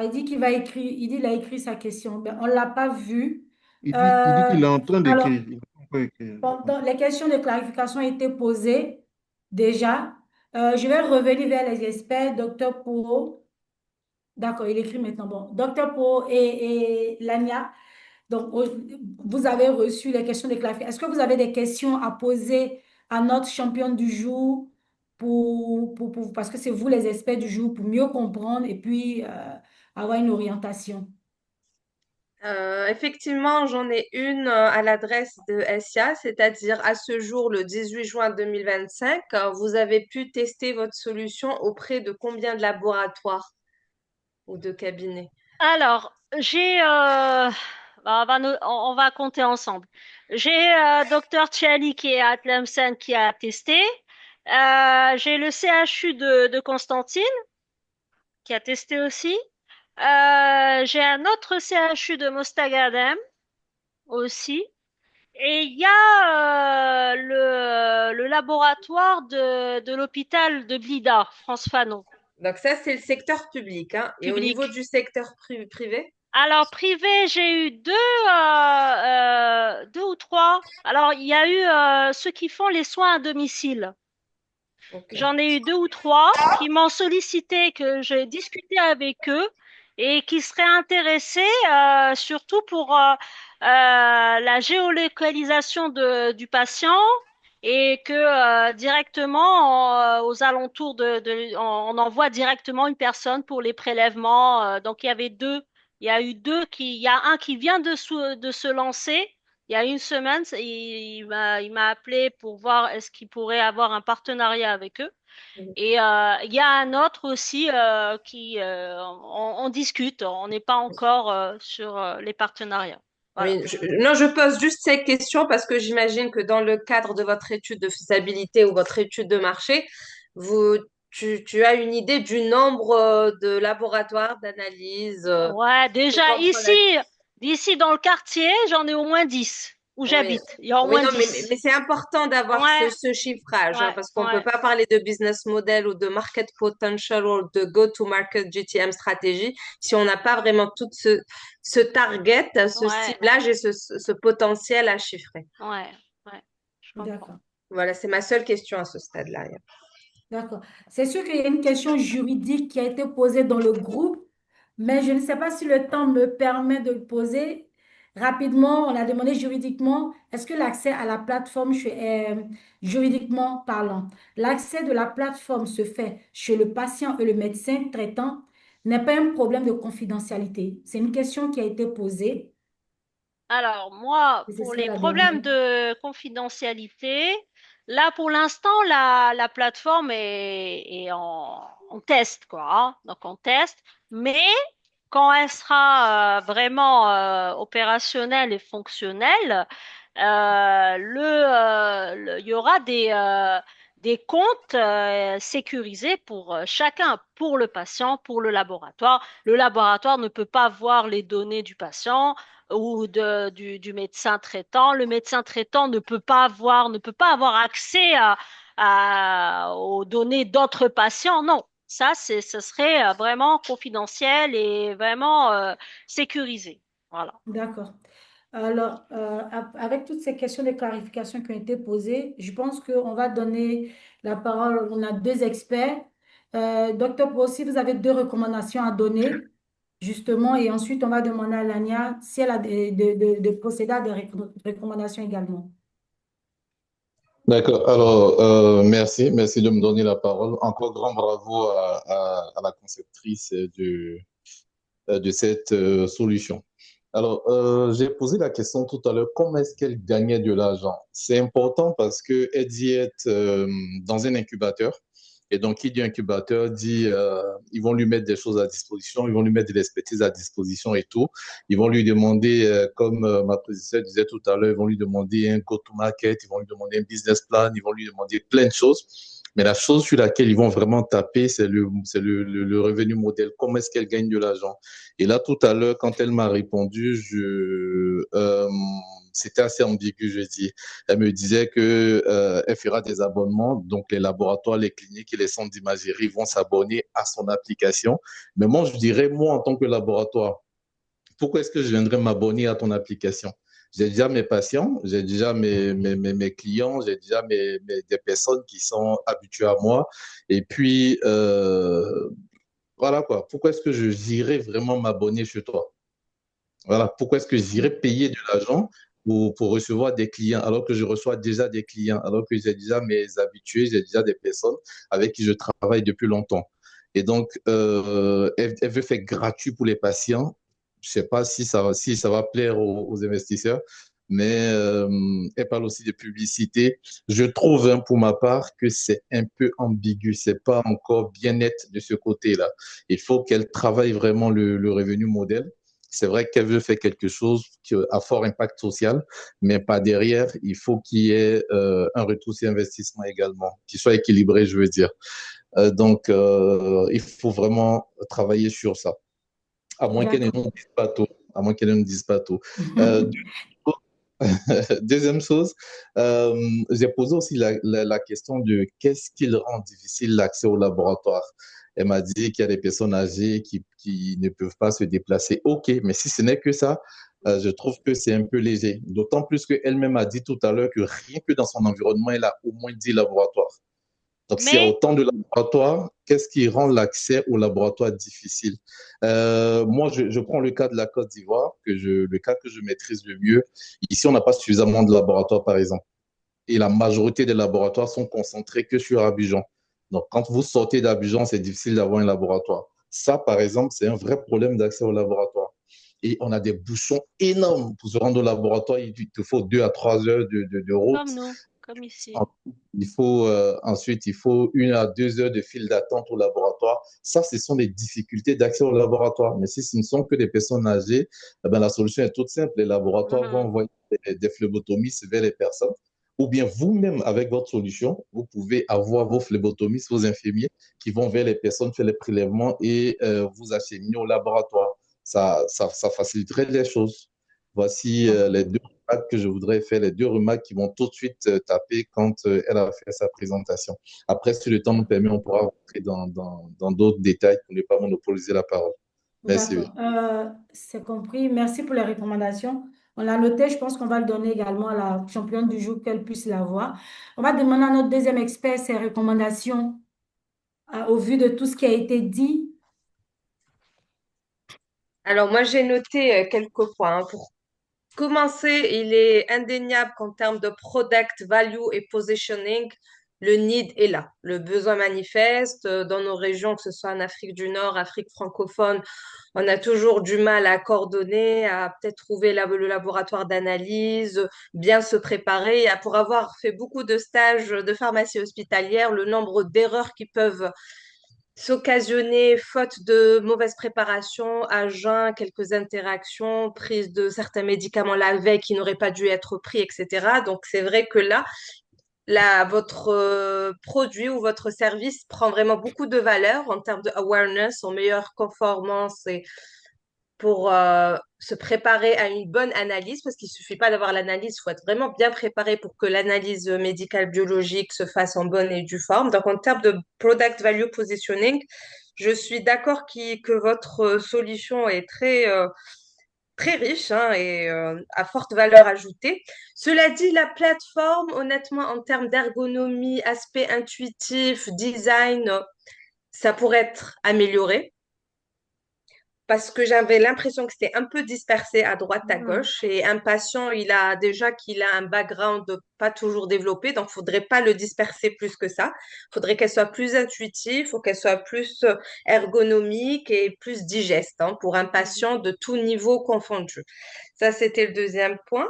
il dit qu'il va écrire, il dit qu'il a écrit sa question. Ben, on ne l'a pas vu. Il dit qu'il est en train Alors, d'écrire. Il n'a pas encore écrit. bon, donc, les questions de clarification ont été posées déjà. Je vais revenir vers les experts, docteur Pour. D'accord, il écrit maintenant. Bon, docteur Pour et Lania, donc vous avez reçu les questions de clarification. Est-ce que vous avez des questions à poser à notre championne du jour parce que c'est vous les experts du jour pour mieux comprendre et puis avoir une orientation. Effectivement, j'en ai une à l'adresse de SIA, c'est-à-dire à ce jour, le 18 juin 2025, vous avez pu tester votre solution auprès de combien de laboratoires ou de cabinets? Alors, on va compter ensemble. J'ai Dr Tchiali qui est à Tlemcen qui a testé. J'ai le CHU de Constantine qui a testé aussi. J'ai un autre CHU de Mostagadem aussi. Et il y a le laboratoire de l'hôpital de Blida, France Fanon, Donc ça, c'est le secteur public, hein. Et au niveau public. du secteur privé? Alors, privé, j'ai eu deux ou trois. Alors, il y a eu ceux qui font les soins à domicile. Ok. J'en ai eu deux ou trois qui m'ont sollicité, que j'ai discuté avec eux et qui seraient intéressés surtout pour la géolocalisation du patient et que directement aux alentours on envoie directement une personne pour les prélèvements. Donc il y avait deux, il y a eu deux il y a un qui vient de se lancer. Il y a une semaine, il m'a appelé pour voir est-ce qu'il pourrait avoir un partenariat avec eux. Et il y a un autre aussi on discute, on n'est pas encore sur les partenariats. Voilà. Oui, non, je pose juste ces questions parce que j'imagine que dans le cadre de votre étude de faisabilité ou votre étude de marché, vous, tu as une idée du nombre de laboratoires d'analyse Ouais, pour déjà comprendre. d'ici dans le quartier, j'en ai au moins 10 où Oui, j'habite. Il y a au oui, moins non, 10. mais c'est important d'avoir Ouais, ce chiffrage, hein, ouais, parce qu'on ne peut ouais, pas parler de business model ou de market potential ou de go-to-market GTM stratégie si on n'a pas vraiment tout ce target, ce ouais, ciblage et ce potentiel à chiffrer. ouais, ouais, je comprends. D'accord. Voilà, c'est ma seule question à ce stade-là. D'accord. C'est sûr qu'il y a une question juridique qui a été posée dans le groupe, mais je ne sais pas si le temps me permet de le poser. Rapidement, on a demandé juridiquement, est-ce que l'accès à la plateforme juridiquement parlant, l'accès de la plateforme se fait chez le patient et le médecin traitant n'est pas un problème de confidentialité. C'est une question qui a été posée Alors, moi, et ce pour serait les la dernière. problèmes de confidentialité, là, pour l'instant, la plateforme est en test, quoi, hein. Donc, on teste. Mais quand elle sera vraiment opérationnelle et fonctionnelle, il y aura des comptes sécurisés pour chacun, pour le patient, pour le laboratoire. Le laboratoire ne peut pas voir les données du patient ou du médecin traitant. Le médecin traitant ne peut pas avoir accès aux données d'autres patients. Non, ce serait vraiment confidentiel et vraiment sécurisé. Voilà. D'accord. Alors, avec toutes ces questions de clarification qui ont été posées, je pense qu'on va donner la parole. On a deux experts. Docteur Brossi, vous avez deux recommandations à donner, justement, et ensuite on va demander à Lania si elle a de procéder à des recommandations également. D'accord. Alors, merci de me donner la parole. Encore grand bravo à la conceptrice de cette solution. Alors, j'ai posé la question tout à l'heure, comment est-ce qu'elle gagnait de l'argent? C'est important parce qu'elle dit être dans un incubateur. Et donc, qui dit incubateur dit ils vont lui mettre des choses à disposition, ils vont lui mettre de l'expertise à disposition et tout. Ils vont lui demander, comme ma présidente disait tout à l'heure, ils vont lui demander un go-to-market, ils vont lui demander un business plan, ils vont lui demander plein de choses. Mais la chose sur laquelle ils vont vraiment taper, c'est le revenu modèle. Comment est-ce qu'elle gagne de l'argent? Et là, tout à l'heure, quand elle m'a répondu, c'était assez ambigu, je dis. Elle me disait que elle fera des abonnements, donc les laboratoires, les cliniques et les centres d'imagerie vont s'abonner à son application. Mais moi, je dirais, moi, en tant que laboratoire, pourquoi est-ce que je viendrais m'abonner à ton application? J'ai déjà mes patients, j'ai déjà mes clients, j'ai déjà des personnes qui sont habituées à moi. Et puis, voilà quoi. Pourquoi est-ce que j'irais vraiment m'abonner chez toi? Voilà. Pourquoi est-ce que j'irais payer de l'argent pour recevoir des clients, alors que je reçois déjà des clients, alors que j'ai déjà mes habitués, j'ai déjà des personnes avec qui je travaille depuis longtemps. Et donc, elle veut faire gratuit pour les patients. Je ne sais pas si ça va plaire aux investisseurs, mais elle parle aussi de publicité. Je trouve, hein, pour ma part, que c'est un peu ambigu. C'est pas encore bien net de ce côté-là. Il faut qu'elle travaille vraiment le revenu modèle. C'est vrai qu'elle veut faire quelque chose qui a fort impact social, mais pas derrière. Il faut qu'il y ait un retour sur investissement également, qui soit équilibré, je veux dire. Donc, il faut vraiment travailler sur ça, à moins qu'elle ne D'accord. nous dise pas tout. À moins qu'elle ne nous dise pas tout. Euh, Deuxième chose, j'ai posé aussi la question de qu'est-ce qui rend difficile l'accès au laboratoire. Elle m'a dit qu'il y a des personnes âgées qui ne peuvent pas se déplacer. OK, mais si ce n'est que ça, je trouve que c'est un peu léger. D'autant plus qu'elle-même a dit tout à l'heure que rien que dans son environnement, elle a au moins 10 laboratoires. Donc, s'il y a Mais autant de laboratoires, qu'est-ce qui rend l'accès au laboratoire difficile? Moi, je prends le cas de la Côte d'Ivoire, le cas que je maîtrise le mieux. Ici, on n'a pas suffisamment de laboratoires, par exemple. Et la majorité des laboratoires sont concentrés que sur Abidjan. Donc, quand vous sortez d'Abidjan, c'est difficile d'avoir un laboratoire. Ça, par exemple, c'est un vrai problème d'accès au laboratoire. Et on a des bouchons énormes pour se rendre au laboratoire. Il te faut 2 à 3 heures de route. comme nous, comme ici. Ensuite, il faut 1 à 2 heures de file d'attente au laboratoire. Ça, ce sont des difficultés d'accès au laboratoire. Mais si ce ne sont que des personnes âgées, eh ben, la solution est toute simple. Les laboratoires vont Mhm. envoyer des phlébotomistes vers les personnes. Ou bien vous-même, avec votre solution, vous pouvez avoir vos phlébotomistes, vos infirmiers qui vont vers les personnes faire les prélèvements et vous acheminer au laboratoire. Ça faciliterait les choses. Voici les deux remarques que je voudrais faire, les deux remarques qui vont tout de suite taper quand elle a fait sa présentation. Après, si le temps nous permet, on pourra rentrer dans d'autres détails pour ne pas monopoliser la parole. Merci. D'accord. C'est compris. Merci pour les recommandations. On l'a noté. Je pense qu'on va le donner également à la championne du jour, qu'elle puisse l'avoir. On va demander à notre deuxième expert ses recommandations au vu de tout ce qui a été dit. Alors moi, j'ai noté quelques points, hein. Pour commencer, il est indéniable qu'en termes de product value et positioning, le need est là. Le besoin manifeste dans nos régions, que ce soit en Afrique du Nord, Afrique francophone, on a toujours du mal à coordonner, à peut-être trouver le laboratoire d'analyse, bien se préparer. Et pour avoir fait beaucoup de stages de pharmacie hospitalière, le nombre d'erreurs qui peuvent s'occasionner faute de mauvaise préparation, à jeun, quelques interactions, prise de certains médicaments la veille qui n'auraient pas dû être pris, etc. Donc c'est vrai que là, votre produit ou votre service prend vraiment beaucoup de valeur en termes de awareness, en meilleure conformance et pour se préparer à une bonne analyse, parce qu'il suffit pas d'avoir l'analyse, il faut être vraiment bien préparé pour que l'analyse médicale biologique se fasse en bonne et due forme. Donc, en termes de product value positioning, je suis d'accord que votre solution est très riche, hein, et à forte valeur ajoutée. Cela dit, la plateforme, honnêtement, en termes d'ergonomie, aspect intuitif, design, ça pourrait être amélioré parce que j'avais l'impression que c'était un peu dispersé à droite, à Mhm. gauche. Et un patient, il a déjà qu'il a un background pas toujours développé, donc faudrait pas le disperser plus que ça. Faudrait qu'elle soit plus intuitive, faut qu'elle soit plus ergonomique et plus digeste, hein, pour un patient de tout niveau confondu. Ça, c'était le deuxième point.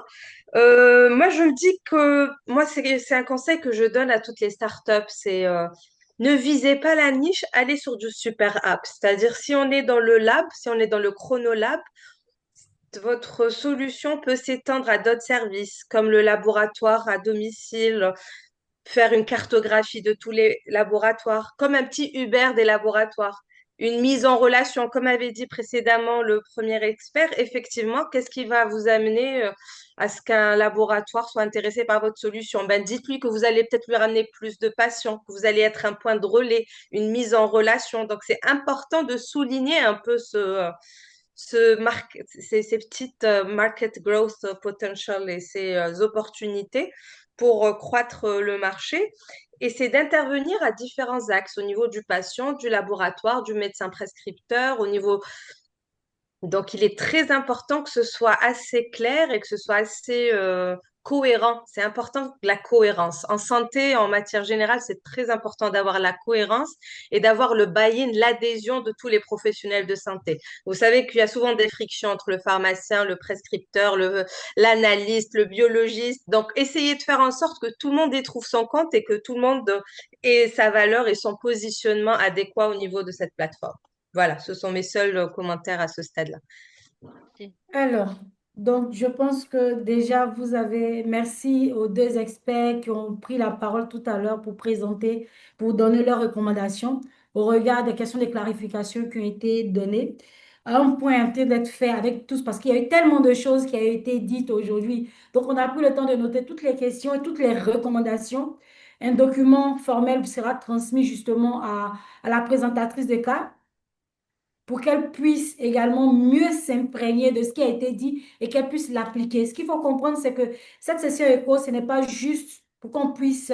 Moi, je me dis que moi, c'est un conseil que je donne à toutes les startups, c'est ne visez pas la niche, allez sur du super app. C'est-à-dire, si on est dans le lab, si on est dans le chronolab, votre solution peut s'étendre à d'autres services, comme le laboratoire à domicile, faire une cartographie de tous les laboratoires, comme un petit Uber des laboratoires. Une mise en relation, comme avait dit précédemment le premier expert, effectivement, qu'est-ce qui va vous amener à ce qu'un laboratoire soit intéressé par votre solution? Ben, dites-lui que vous allez peut-être lui ramener plus de patients, que vous allez être un point de relais, une mise en relation. Donc, c'est important de souligner un peu ces petites market growth potential et ces opportunités pour croître le marché. Et c'est d'intervenir à différents axes, au niveau du patient, du laboratoire, du médecin prescripteur, au niveau Donc, il est très important que ce soit assez clair et que ce soit assez cohérent. C'est important la cohérence. En santé, en matière générale, c'est très important d'avoir la cohérence et d'avoir le buy-in, l'adhésion de tous les professionnels de santé. Vous savez qu'il y a souvent des frictions entre le pharmacien, le prescripteur, l'analyste, le biologiste. Donc, essayez de faire en sorte que tout le monde y trouve son compte et que tout le monde ait sa valeur et son positionnement adéquat au niveau de cette plateforme. Voilà, ce sont mes seuls commentaires à ce stade-là. Alors, donc, je pense que déjà, merci aux deux experts qui ont pris la parole tout à l'heure pour présenter, pour donner leurs recommandations au regard des questions de clarification qui ont été données. Un point a d'être fait avec tous parce qu'il y a eu tellement de choses qui ont été dites aujourd'hui. Donc, on a pris le temps de noter toutes les questions et toutes les recommandations. Un document formel sera transmis justement à la présentatrice de cas pour qu'elle puisse également mieux s'imprégner de ce qui a été dit et qu'elle puisse l'appliquer. Ce qu'il faut comprendre, c'est que cette session éco, ce n'est pas juste pour qu'on puisse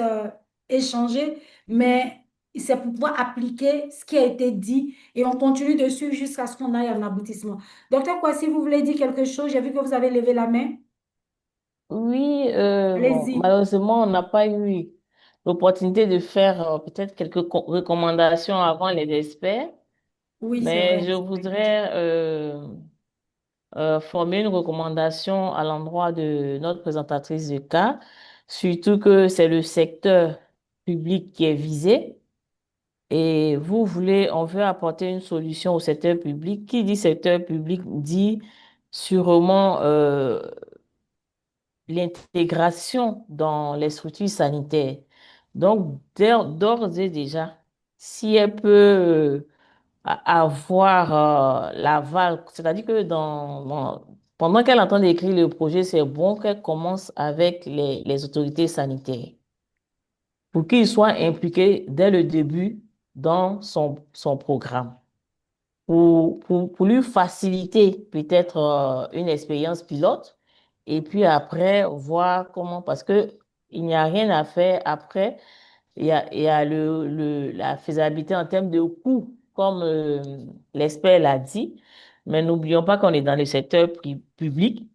échanger, mais c'est pour pouvoir appliquer ce qui a été dit et on continue dessus jusqu'à ce qu'on aille à un aboutissement. Docteur Kwasi, vous voulez dire quelque chose? J'ai vu que vous avez levé la main. Oui, bon, Allez-y. malheureusement, on n'a pas eu l'opportunité de faire peut-être quelques recommandations avant les experts, Oui, c'est mais vrai. je voudrais former une recommandation à l'endroit de notre présentatrice de cas, surtout que c'est le secteur public qui est visé. Et on veut apporter une solution au secteur public. Qui dit secteur public dit sûrement l'intégration dans les structures sanitaires. Donc, d'ores et déjà, si elle peut avoir l'aval, c'est-à-dire que pendant qu'elle est en train d'écrire le projet, c'est bon qu'elle commence avec les autorités sanitaires pour qu'ils soient impliqués dès le début dans son programme pour lui faciliter peut-être une expérience pilote et puis après voir comment, parce que il n'y a rien à faire après, il y a la faisabilité en termes de coûts, comme l'expert l'a dit, mais n'oublions pas qu'on est dans le secteur public.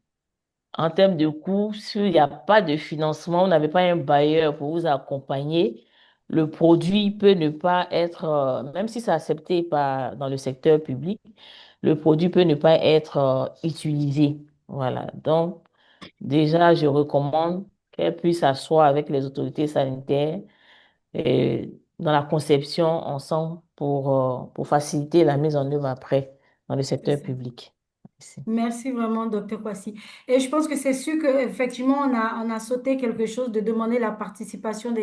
En termes de coûts, s'il n'y a pas de financement, vous n'avez pas un bailleur pour vous accompagner, le produit peut ne pas être, même si c'est accepté dans le secteur public, le produit peut ne pas être utilisé. Voilà. Donc, déjà, je recommande qu'elle puisse s'asseoir avec les autorités sanitaires et dans la conception ensemble pour faciliter la mise en œuvre après dans le secteur public. Merci. Merci vraiment, docteur Kwasi. Et je pense que c'est sûr qu'effectivement, on a sauté quelque chose de demander la participation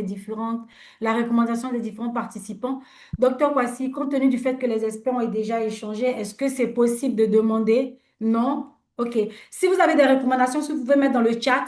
la recommandation des différents participants. Docteur Kwasi, compte tenu du fait que les experts ont déjà échangé, est-ce que c'est possible de demander? Non? OK. Si vous avez des recommandations, si vous pouvez mettre dans le chat,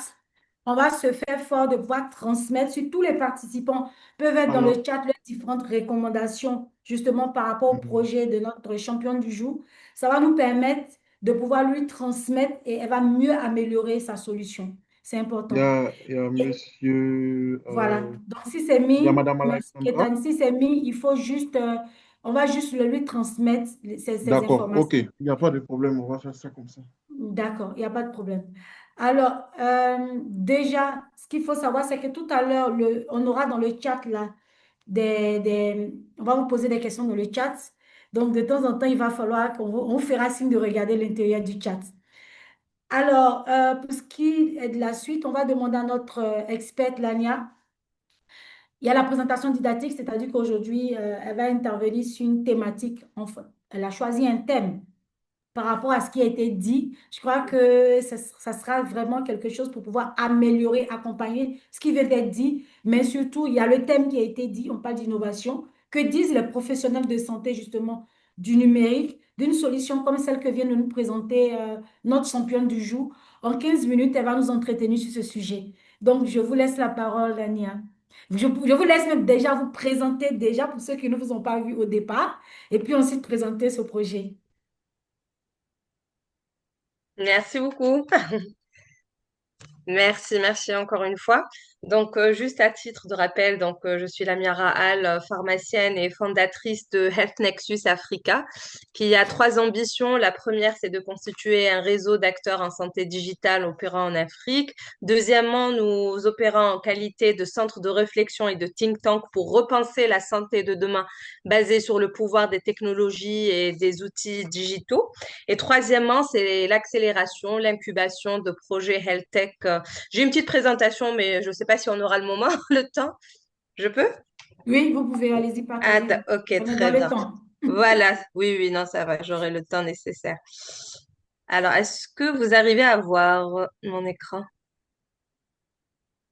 on va se faire fort de pouvoir transmettre. Si tous les participants peuvent être dans le Alors, chat leurs différentes recommandations, justement par rapport au projet de notre championne du jour, ça va nous permettre de pouvoir lui transmettre et elle va mieux améliorer sa solution. C'est important. il y a Et monsieur, voilà. Donc, si c'est il y a mis, madame merci Alexandra. Kétane, si c'est mis, il faut juste, on va juste le lui transmettre ces D'accord, ok, informations. il n'y a pas de problème, on va faire ça comme ça. D'accord, il n'y a pas de problème. Alors, déjà, ce qu'il faut savoir, c'est que tout à l'heure, on aura dans le chat là, on va vous poser des questions dans le chat. Donc, de temps en temps, il va falloir on fera signe de regarder l'intérieur du chat. Alors, pour ce qui est de la suite, on va demander à notre experte Lania. Il y a la présentation didactique, c'est-à-dire qu'aujourd'hui, elle va intervenir sur une thématique. Enfin, elle a choisi un thème par rapport à ce qui a été dit. Je crois que ça sera vraiment quelque chose pour pouvoir améliorer, accompagner ce qui vient d'être dit. Mais surtout, il y a le thème qui a été dit, on parle d'innovation. Que disent les professionnels de santé, justement, du numérique, d'une solution comme celle que vient de nous présenter notre championne du jour. En 15 minutes, elle va nous entretenir sur ce sujet. Donc, je vous laisse la parole, Dania. Je vous laisse même déjà vous présenter déjà pour ceux qui ne vous ont pas vu au départ et puis ensuite présenter ce projet. Merci beaucoup. Merci encore une fois. Donc, juste à titre de rappel, donc, je suis Lamia Al, pharmacienne et fondatrice de Health Nexus Africa, qui a trois ambitions. La première, c'est de constituer un réseau d'acteurs en santé digitale opérant en Afrique. Deuxièmement, nous opérons en qualité de centre de réflexion et de think tank pour repenser la santé de demain basée sur le pouvoir des technologies et des outils digitaux. Et troisièmement, c'est l'accélération, l'incubation de projets health tech. J'ai une petite présentation, mais je ne sais pas si on aura le moment, le temps. Je peux? Oui, vous pouvez, allez-y, Ah, partagez. ok, On est dans très le bien. temps. Voilà, oui, oui, non, ça va, j'aurai le temps nécessaire. Alors, est-ce que vous arrivez à voir mon écran?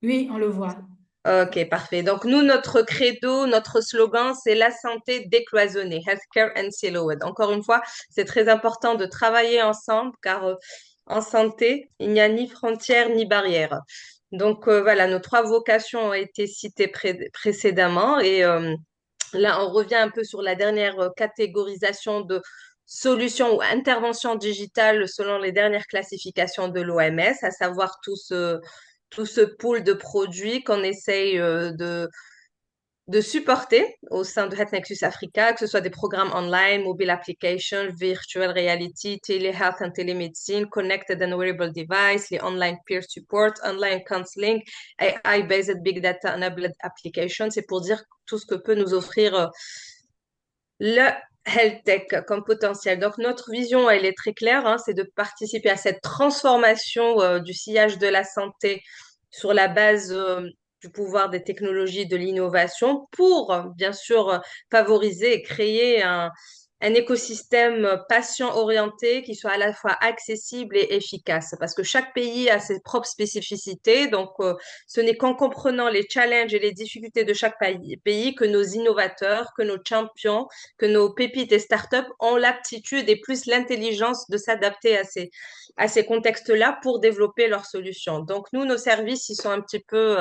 Oui, on le voit. Ok, parfait. Donc, nous, notre credo, notre slogan, c'est la santé décloisonnée, Healthcare and Siloed. Encore une fois, c'est très important de travailler ensemble car en santé, il n'y a ni frontières ni barrières. Donc, voilà, nos trois vocations ont été citées précédemment et là, on revient un peu sur la dernière catégorisation de solutions ou interventions digitales selon les dernières classifications de l'OMS, à savoir tout ce pool de produits qu'on essaye de supporter au sein de Health Nexus Africa, que ce soit des programmes online, mobile application, virtual reality, telehealth and télémédecine, connected and wearable device, les online peer support, online counseling, AI-based big data enabled application. C'est pour dire tout ce que peut nous offrir le health tech comme potentiel. Donc, notre vision, elle est très claire, hein, c'est de participer à cette transformation du sillage de la santé sur la base du pouvoir des technologies, de l'innovation pour, bien sûr, favoriser et créer un écosystème patient-orienté qui soit à la fois accessible et efficace. Parce que chaque pays a ses propres spécificités. Donc, ce n'est qu'en comprenant les challenges et les difficultés de chaque pays que nos innovateurs, que nos champions, que nos pépites et startups ont l'aptitude et plus l'intelligence de s'adapter à ces contextes-là pour développer leurs solutions. Donc, nous, nos services, ils sont un petit peu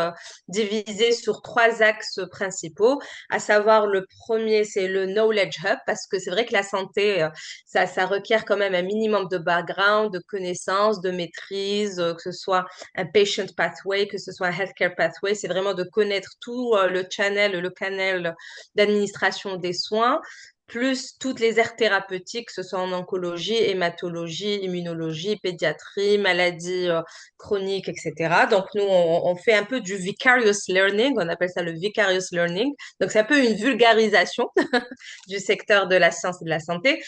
divisés sur trois axes principaux, à savoir le premier, c'est le Knowledge Hub, parce que c'est vrai que la santé, ça requiert quand même un minimum de background, de connaissances, de maîtrise, que ce soit un patient pathway, que ce soit un healthcare pathway, c'est vraiment de connaître tout le canal d'administration des soins, plus toutes les aires thérapeutiques, que ce soit en oncologie, hématologie, immunologie, pédiatrie, maladies chroniques, etc. Donc, nous, on fait un peu du vicarious learning, on appelle ça le vicarious learning. Donc, c'est un peu une vulgarisation du secteur de la science et de la santé.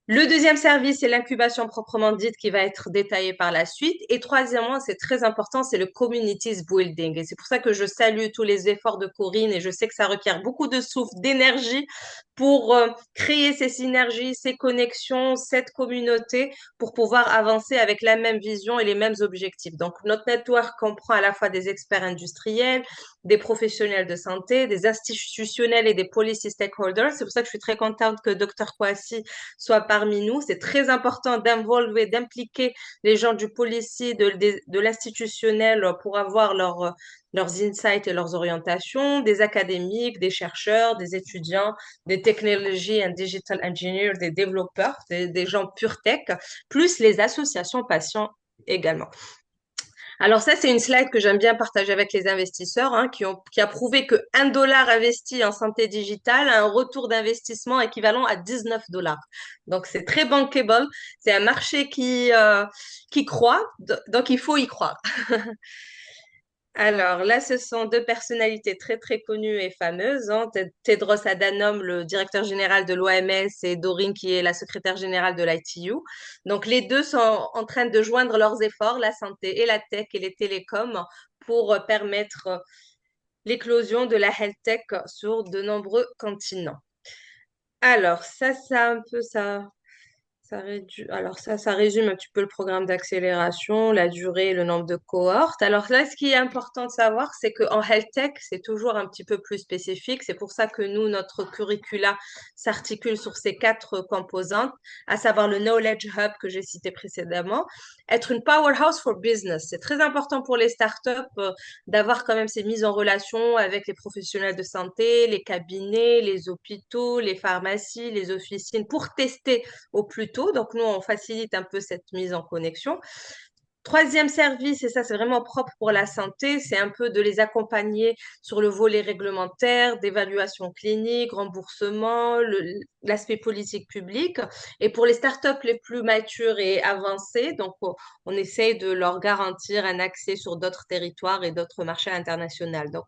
Le deuxième service, c'est l'incubation proprement dite qui va être détaillée par la suite. Et troisièmement, c'est très important, c'est le communities building. Et c'est pour ça que je salue tous les efforts de Corinne et je sais que ça requiert beaucoup de souffle, d'énergie pour créer ces synergies, ces connexions, cette communauté pour pouvoir avancer avec la même vision et les mêmes objectifs. Donc, notre network comprend à la fois des experts industriels, des professionnels de santé, des institutionnels et des policy stakeholders. C'est pour ça que je suis très contente que Dr. Kouassi soit parmi nous. C'est très important d'involver, d'impliquer les gens du policy, de l'institutionnel pour avoir leurs insights et leurs orientations, des académiques, des chercheurs, des étudiants, des technologies and digital engineers, des développeurs, des gens pure tech, plus les associations patients également. Alors ça, c'est une slide que j'aime bien partager avec les investisseurs, hein, qui a prouvé que $1 investi en santé digitale a un retour d'investissement équivalent à 19 dollars. Donc c'est très bankable, c'est un marché qui croît, donc il faut y croire. Alors là, ce sont deux personnalités très très connues et fameuses, hein. Tedros Adhanom, le directeur général de l'OMS, et Doreen, qui est la secrétaire générale de l'ITU. Donc les deux sont en train de joindre leurs efforts, la santé et la tech et les télécoms, pour permettre l'éclosion de la health tech sur de nombreux continents. Alors ça, un peu ça. Alors ça résume un petit peu le programme d'accélération, la durée, le nombre de cohortes. Alors là, ce qui est important de savoir, c'est qu'en health tech, c'est toujours un petit peu plus spécifique. C'est pour ça que nous, notre curricula s'articule sur ces quatre composantes, à savoir le Knowledge Hub que j'ai cité précédemment, être une powerhouse for business. C'est très important pour les startups d'avoir quand même ces mises en relation avec les professionnels de santé, les cabinets, les hôpitaux, les pharmacies, les officines pour tester au plus tôt. Donc, nous, on facilite un peu cette mise en connexion. Troisième service, et ça c'est vraiment propre pour la santé, c'est un peu de les accompagner sur le volet réglementaire, d'évaluation clinique, remboursement, l'aspect politique publique. Et pour les startups les plus matures et avancées, donc on essaye de leur garantir un accès sur d'autres territoires et d'autres marchés internationaux. Donc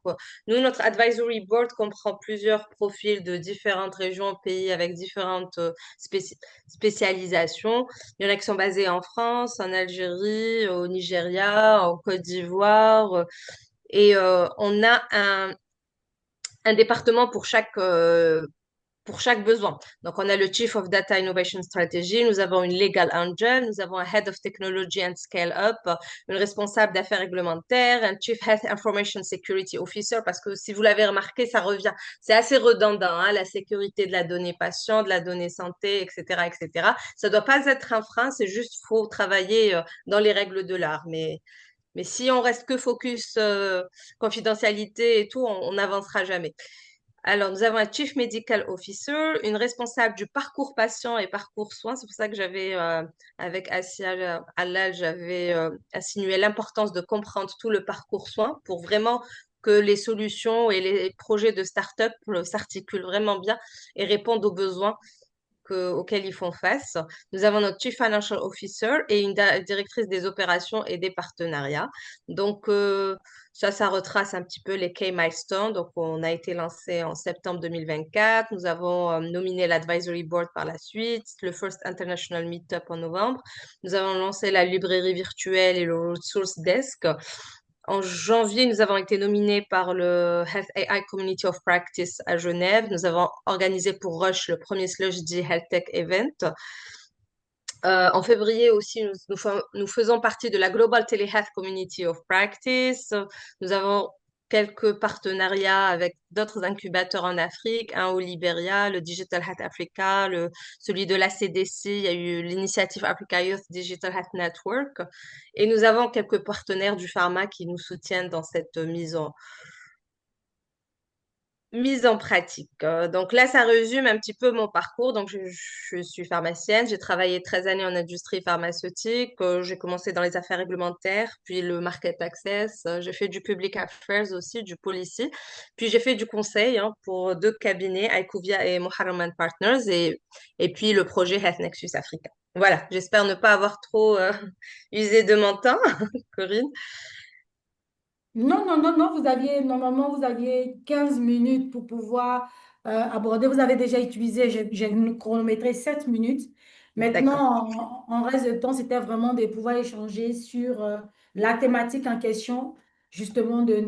nous, notre advisory board comprend plusieurs profils de différentes régions, pays avec différentes spécialisations. Il y en a qui sont basés en France, en Algérie, au Nigeria, en Côte d'Ivoire. Et on a un département pour chaque besoin. Donc, on a le Chief of Data Innovation Strategy, nous avons une Legal Angel, nous avons un Head of Technology and Scale-Up, une responsable d'affaires réglementaires, un Chief Health Information Security Officer, parce que si vous l'avez remarqué, ça revient. C'est assez redondant, hein, la sécurité de la donnée patient, de la donnée santé, etc., etc. Ça doit pas être un frein, c'est juste faut travailler dans les règles de l'art. Mais si on reste que focus confidentialité et tout, on n'avancera jamais. Alors, nous avons un Chief Medical Officer, une responsable du parcours patient et parcours soins. C'est pour ça que j'avais, avec Asia Halal, j'avais insinué l'importance de comprendre tout le parcours soins pour vraiment que les solutions et les projets de start-up s'articulent vraiment bien et répondent aux besoins auxquels ils font face. Nous avons notre Chief Financial Officer et une directrice des opérations et des partenariats. Donc, ça retrace un petit peu les key milestones. Donc, on a été lancé en septembre 2024. Nous avons nominé l'Advisory Board par la suite, le First International Meetup en novembre. Nous avons lancé la librairie virtuelle et le Resource Desk. En janvier, nous avons été nominés par le Health AI Community of Practice à Genève. Nous avons organisé pour Rush le premier Slushd Health Tech Event. En février aussi, nous faisons partie de la Global Telehealth Community of Practice. Nous avons quelques partenariats avec d'autres incubateurs en Afrique, un au Libéria, le Digital Health Africa, celui de la CDC, il y a eu l'initiative Africa Youth Digital Health Network. Et nous avons quelques partenaires du pharma qui nous soutiennent dans cette mise en pratique. Donc là, ça résume un petit peu mon parcours. Donc, je suis pharmacienne. J'ai travaillé 13 années en industrie pharmaceutique. J'ai commencé dans les affaires réglementaires, puis le market access. J'ai fait du public affairs aussi, du policy. Puis j'ai fait du conseil pour deux cabinets, IQVIA et Mohammed Partners, et puis le projet Health Nexus Africa. Voilà, j'espère ne pas avoir trop usé de mon temps, Corinne. Non, non, non, non, normalement, vous aviez 15 minutes pour pouvoir aborder. Vous avez déjà utilisé, j'ai chronométré 7 minutes. D'accord. Maintenant, en reste de temps, c'était vraiment de pouvoir échanger sur la thématique en question, justement, de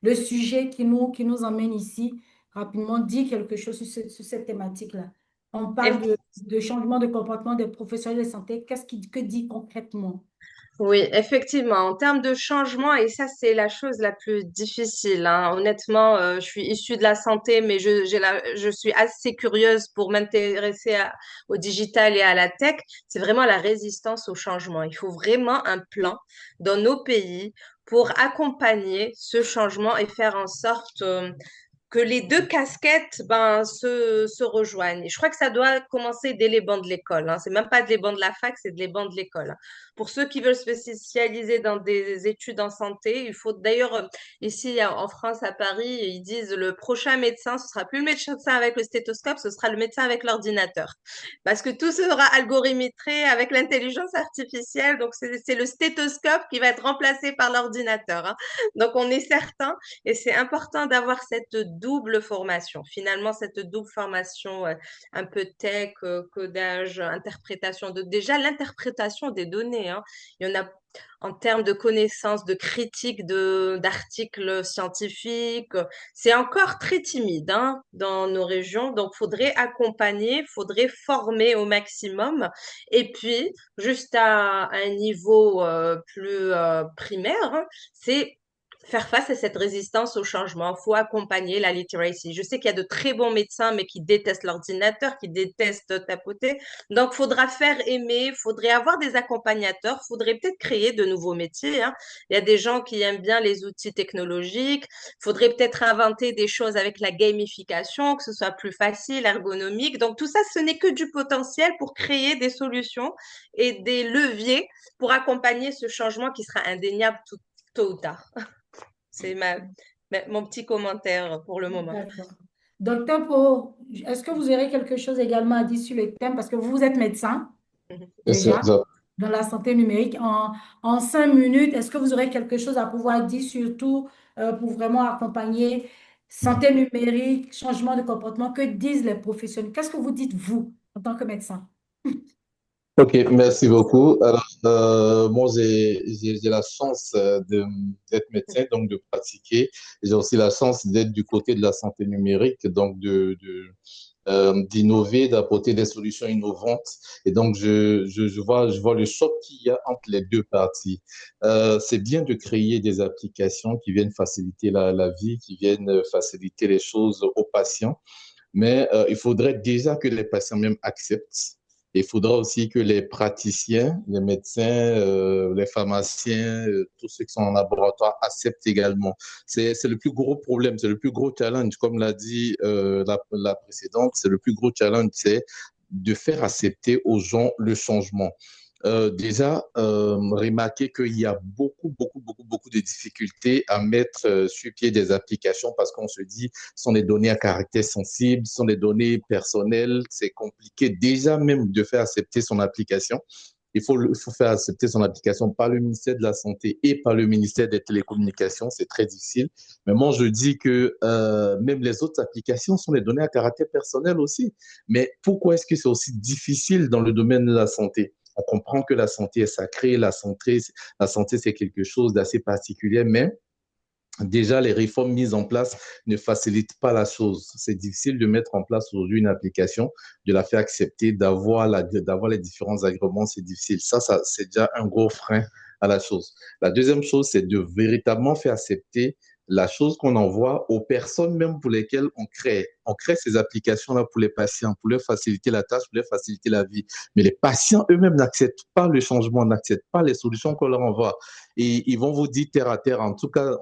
le sujet qui nous emmène ici. Rapidement, dit quelque chose sur cette thématique-là. On parle de changement de comportement des professionnels de santé. Que dit concrètement? Oui, effectivement, en termes de changement, et ça, c'est la chose la plus difficile, hein. Honnêtement, je suis issue de la santé, mais je suis assez curieuse pour m'intéresser au digital et à la tech. C'est vraiment la résistance au changement. Il faut vraiment un plan dans nos pays pour accompagner ce changement et faire en sorte, que les deux casquettes se rejoignent. Et je crois que ça doit commencer dès les bancs de l'école, hein. C'est même pas des bancs de la fac, c'est des bancs de l'école, hein. Pour ceux qui veulent se spécialiser dans des études en santé, il faut d'ailleurs, ici en France, à Paris, ils disent le prochain médecin, ce sera plus le médecin avec le stéthoscope, ce sera le médecin avec l'ordinateur. Parce que tout sera algorithmé avec l'intelligence artificielle. Donc, c'est le stéthoscope qui va être remplacé par l'ordinateur, hein. Donc, on est certain et c'est important d'avoir cette double formation. Finalement, cette double formation, un peu tech, codage, interprétation déjà l'interprétation des données, hein. Il y en a en termes de connaissances, de critiques d'articles scientifiques. C'est encore très timide, hein, dans nos régions. Donc, faudrait accompagner, faudrait former au maximum. Et puis, juste à un niveau plus primaire, hein, c'est faire face à cette résistance au changement. Il faut accompagner la literacy. Je sais qu'il y a de très bons médecins, mais qui détestent l'ordinateur, qui détestent tapoter. Donc, il faudra faire aimer, il faudrait avoir des accompagnateurs, il faudrait peut-être créer de nouveaux métiers, hein. Il y a des gens qui aiment bien les outils technologiques. Il faudrait peut-être inventer des choses avec la gamification, que ce soit plus facile, ergonomique. Donc, tout ça, ce n'est que du potentiel pour créer des solutions et des leviers pour accompagner ce changement qui sera indéniable tôt ou tard. C'est mon petit commentaire pour le moment. D'accord. Docteur Po, est-ce que vous aurez quelque chose également à dire sur le thème? Parce que vous êtes médecin déjà dans la santé numérique. En 5 minutes, est-ce que vous aurez quelque chose à pouvoir dire, surtout pour vraiment accompagner santé numérique, changement de comportement? Que disent les professionnels? Qu'est-ce que vous dites, vous, en tant que médecin? Ok, merci beaucoup. Alors, moi, j'ai la chance d'être médecin, donc de pratiquer. J'ai aussi la chance d'être du côté de la santé numérique, donc d'innover, d'apporter des solutions innovantes. Et donc, je vois le choc qu'il y a entre les deux parties. C'est bien de créer des applications qui viennent faciliter la vie, qui viennent faciliter les choses aux patients. Mais il faudrait déjà que les patients même acceptent. Il faudra aussi que les praticiens, les médecins, les pharmaciens, tous ceux qui sont en laboratoire acceptent également. C'est le plus gros problème, c'est le plus gros challenge. Comme l'a dit la précédente, c'est le plus gros challenge, c'est de faire accepter aux gens le changement. Déjà, remarquer qu'il y a beaucoup de difficultés à mettre sur pied des applications parce qu'on se dit, ce sont des données à caractère sensible, ce sont des données personnelles, c'est compliqué déjà même de faire accepter son application. Il faut faire accepter son application par le ministère de la Santé et par le ministère des Télécommunications. C'est très difficile. Mais moi, je dis que même les autres applications sont des données à caractère personnel aussi. Mais pourquoi est-ce que c'est aussi difficile dans le domaine de la santé? On comprend que la santé est sacrée, la santé c'est quelque chose d'assez particulier, mais déjà, les réformes mises en place ne facilitent pas la chose. C'est difficile de mettre en place aujourd'hui une application, de la faire accepter, d'avoir les différents agréments, c'est difficile. Ça, c'est déjà un gros frein à la chose. La deuxième chose, c'est de véritablement faire accepter la chose qu'on envoie aux personnes même pour lesquelles on crée. On crée ces applications-là pour les patients, pour leur faciliter la tâche, pour leur faciliter la vie. Mais les patients eux-mêmes n'acceptent pas le changement, n'acceptent pas les solutions qu'on leur envoie. Et ils vont vous dire terre à terre, en tout cas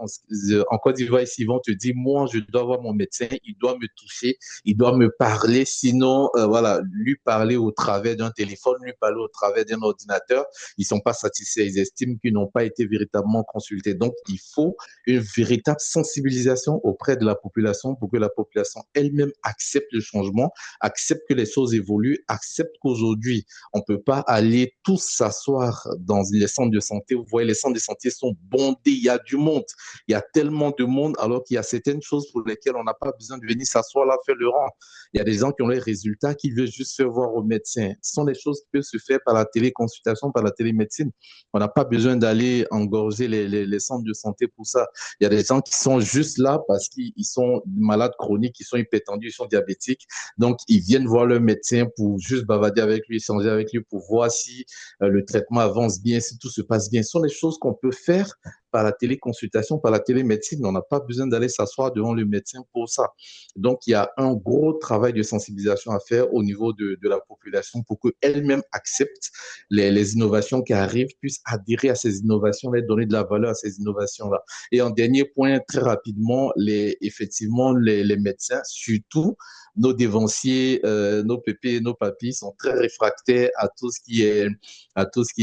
en Côte d'Ivoire, ici, ils vont te dire, moi, je dois voir mon médecin, il doit me toucher, il doit me parler, sinon, voilà, lui parler au travers d'un téléphone, lui parler au travers d'un ordinateur, ils sont pas satisfaits, ils estiment qu'ils n'ont pas été véritablement consultés. Donc, il faut une véritable sensibilisation auprès de la population pour que la population elle-même accepte le changement, accepte que les choses évoluent, accepte qu'aujourd'hui, on ne peut pas aller tous s'asseoir dans les centres de santé. Vous voyez, les centres de santé sont bondés, il y a du monde, il y a tellement de monde, alors qu'il y a certaines choses pour lesquelles on n'a pas besoin de venir s'asseoir là, faire le rang. Il y a des gens qui ont les résultats, qui veulent juste faire voir au médecin. Ce sont des choses qui peuvent se faire par la téléconsultation, par la télémédecine. On n'a pas besoin d'aller engorger les centres de santé pour ça. Il y a des gens qui sont juste là parce qu'ils sont malades chroniques, ils sont hypertendus, ils sont diabétiques. Donc, ils viennent voir leur médecin pour juste bavader avec lui, échanger avec lui, pour voir si le traitement avance bien, si tout se passe bien. Ce sont des choses qu'on peut faire par la téléconsultation, par la télémédecine. On n'a pas besoin d'aller s'asseoir devant le médecin pour ça. Donc, il y a un gros travail de sensibilisation à faire au niveau de la population pour qu'elle-même accepte les innovations qui arrivent, puisse adhérer à ces innovations, et donner de la valeur à ces innovations-là. Et en dernier point, très rapidement, effectivement, les médecins, surtout nos dévanciers, nos pépés et nos papis sont très réfractaires à tout ce qui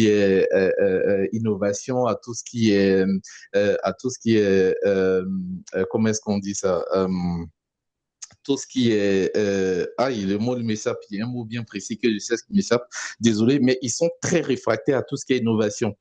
est innovation, à tout ce qui est comment est-ce qu'on dit ça, tout ce qui est le mot m'échappe, il y a un mot bien précis que je sais ce qui m'échappe, désolé, mais ils sont très réfractaires à tout ce qui est innovation.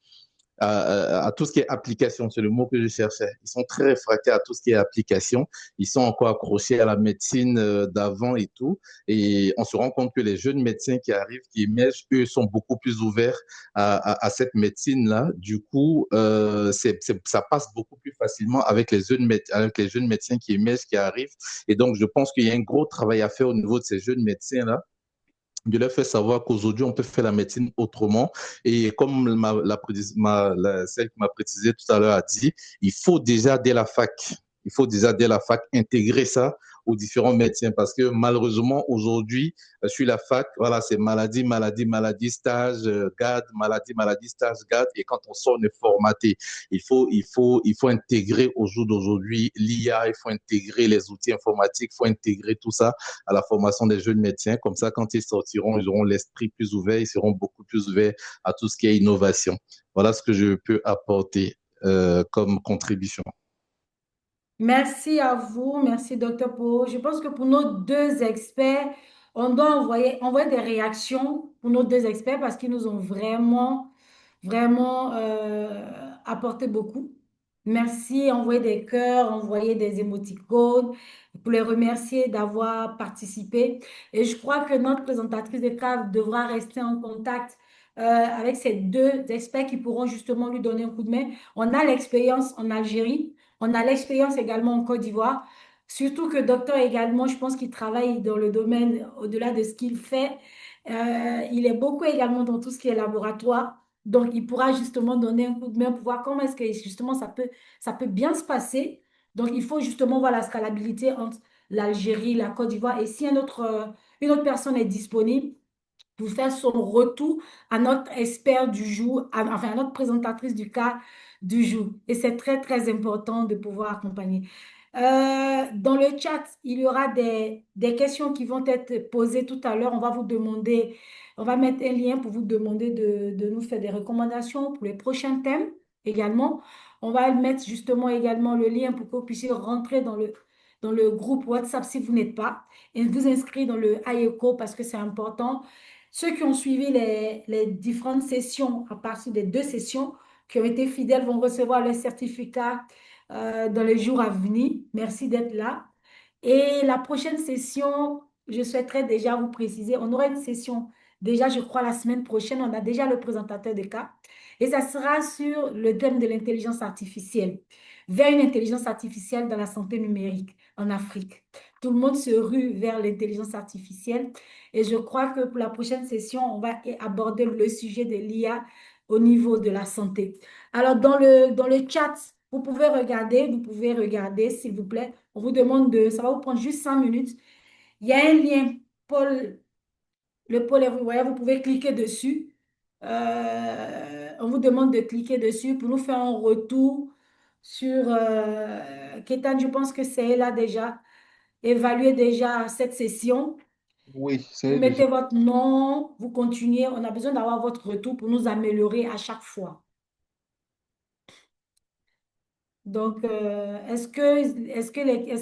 À tout ce qui est application, c'est le mot que je cherchais. Ils sont très réfractaires à tout ce qui est application. Ils sont encore accrochés à la médecine d'avant et tout. Et on se rend compte que les jeunes médecins qui arrivent, qui émergent, eux, sont beaucoup plus ouverts à cette médecine-là. Du coup, ça passe beaucoup plus facilement avec les jeunes médecins qui émergent, qui arrivent. Et donc, je pense qu'il y a un gros travail à faire au niveau de ces jeunes médecins-là de leur faire savoir qu'aujourd'hui, on peut faire la médecine autrement. Et comme celle qui m'a précisé tout à l'heure a dit, il faut déjà dès la fac, il faut déjà dès la fac intégrer ça aux différents médecins parce que malheureusement, aujourd'hui, sur la fac, voilà, c'est maladie, maladie, maladie, stage, garde, maladie, maladie, stage, garde. Et quand on sort, on est formaté. Il faut intégrer au jour d'aujourd'hui l'IA, il faut intégrer les outils informatiques, il faut intégrer tout ça à la formation des jeunes médecins. Comme ça, quand ils sortiront, ils auront l'esprit plus ouvert, ils seront beaucoup plus ouverts à tout ce qui est innovation. Voilà ce que je peux apporter comme contribution. Merci à vous, merci Docteur Po. Je pense que pour nos deux experts, on doit envoyer des réactions pour nos deux experts parce qu'ils nous ont vraiment apporté beaucoup. Merci, envoyer des cœurs, envoyer des émoticônes pour les remercier d'avoir participé. Et je crois que notre présentatrice de cas devra rester en contact avec ces deux experts qui pourront justement lui donner un coup de main. On a l'expérience en Algérie. On a l'expérience également en Côte d'Ivoire, surtout que docteur également, je pense qu'il travaille dans le domaine au-delà de ce qu'il fait. Il est beaucoup également dans tout ce qui est laboratoire. Donc, il pourra justement donner un coup de main pour voir comment est-ce que justement ça peut bien se passer. Donc, il faut justement voir la scalabilité entre l'Algérie, la Côte d'Ivoire. Et si une autre personne est disponible, pour faire son retour à notre expert du jour, enfin à notre présentatrice du cas du jour. Et c'est très, très important de pouvoir accompagner. Dans le chat, il y aura des questions qui vont être posées tout à l'heure. On va vous demander, on va mettre un lien pour vous demander de nous faire des recommandations pour les prochains thèmes également. On va mettre justement également le lien pour que vous puissiez rentrer dans le groupe WhatsApp si vous n'êtes pas et vous inscrire dans le IECO parce que c'est important. Ceux qui ont suivi les différentes sessions, à partir des deux sessions, qui ont été fidèles, vont recevoir le certificat dans les jours à venir. Merci d'être là. Et la prochaine session, je souhaiterais déjà vous préciser, on aura une session déjà, je crois, la semaine prochaine. On a déjà le présentateur de cas. Et ça sera sur le thème de l'intelligence artificielle, vers une intelligence artificielle dans la santé numérique en Afrique. Tout le monde se rue vers l'intelligence artificielle. Et je crois que pour la prochaine session, on va aborder le sujet de l'IA au niveau de la santé. Alors, dans le chat, vous pouvez regarder, s'il vous plaît. On vous demande ça va vous prendre juste 5 minutes. Il y a un lien, Paul, le Paul Everywhere, vous pouvez cliquer dessus. On vous demande de cliquer dessus pour nous faire un retour sur Kétan, je pense que c'est là déjà, évaluer déjà cette session. Oui, Vous c'est déjà. mettez votre nom, vous continuez. On a besoin d'avoir votre retour pour nous améliorer à chaque fois. Donc, est-ce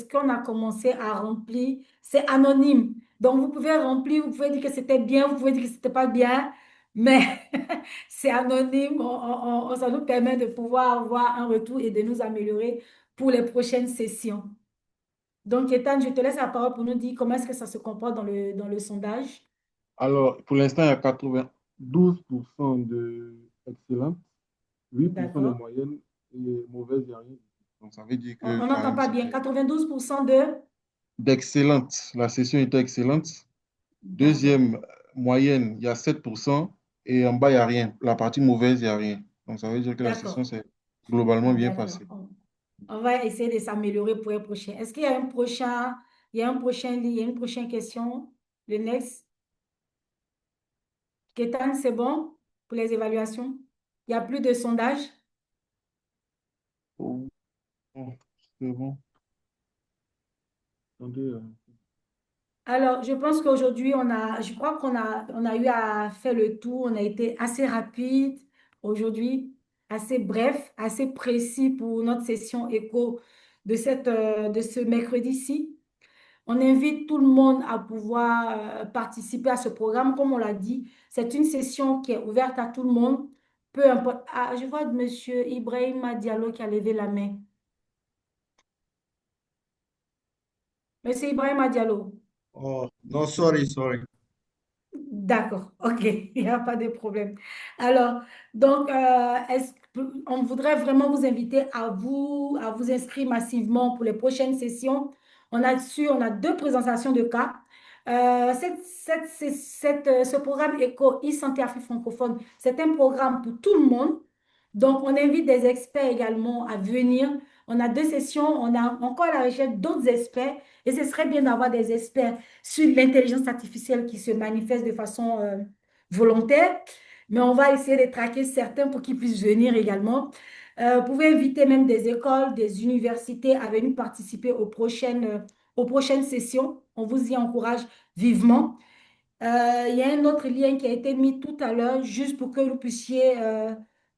qu'on a commencé à remplir? C'est anonyme. Donc, vous pouvez remplir, vous pouvez dire que c'était bien, vous pouvez dire que c'était pas bien, mais c'est anonyme. Ça nous permet de pouvoir avoir un retour et de nous améliorer pour les prochaines sessions. Donc, Ethan, je te laisse la parole pour nous dire comment est-ce que ça se comporte dans le sondage. Alors, pour l'instant, il y a 92% de excellentes, 8% de D'accord. moyenne et mauvaise, il n'y a rien. Donc, ça veut dire que On quand n'entend même, pas bien. 92% de... d'excellentes. La session était excellente. D'accord. Deuxième moyenne, il y a 7% et en bas, il n'y a rien. La partie mauvaise, il n'y a rien. Donc, ça veut dire que la session D'accord. s'est globalement bien D'accord. passée. On va essayer de s'améliorer pour le prochain. Est-ce qu'il y a il y a une prochaine question? Le next. Kétan, c'est bon pour les évaluations? Il n'y a plus de sondage? Oh, oh, c'est bon. Attendez, Alors, je pense qu'aujourd'hui, je crois on a eu à faire le tour. On a été assez rapide aujourd'hui, assez bref, assez précis pour notre session écho de ce mercredi-ci. On invite tout le monde à pouvoir participer à ce programme. Comme on l'a dit, c'est une session qui est ouverte à tout le monde. Peu importe. Ah, je vois M. Ibrahima Diallo qui a levé la main. Monsieur Ibrahima Diallo. Oh, no, sorry, sorry. D'accord, ok, il n'y a pas de problème. Alors, donc, on voudrait vraiment vous inviter à vous inscrire massivement pour les prochaines sessions. On a deux présentations de cas. Ce programme Éco e-santé Afrique francophone, c'est un programme pour tout le monde. Donc, on invite des experts également à venir. On a 2 sessions, on a encore à la recherche d'autres experts. Et ce serait bien d'avoir des experts sur l'intelligence artificielle qui se manifeste de façon volontaire. Mais on va essayer de traquer certains pour qu'ils puissent venir également. Vous pouvez inviter même des écoles, des universités à venir participer aux prochaines sessions. On vous y encourage vivement. Il y a un autre lien qui a été mis tout à l'heure, juste pour que vous puissiez,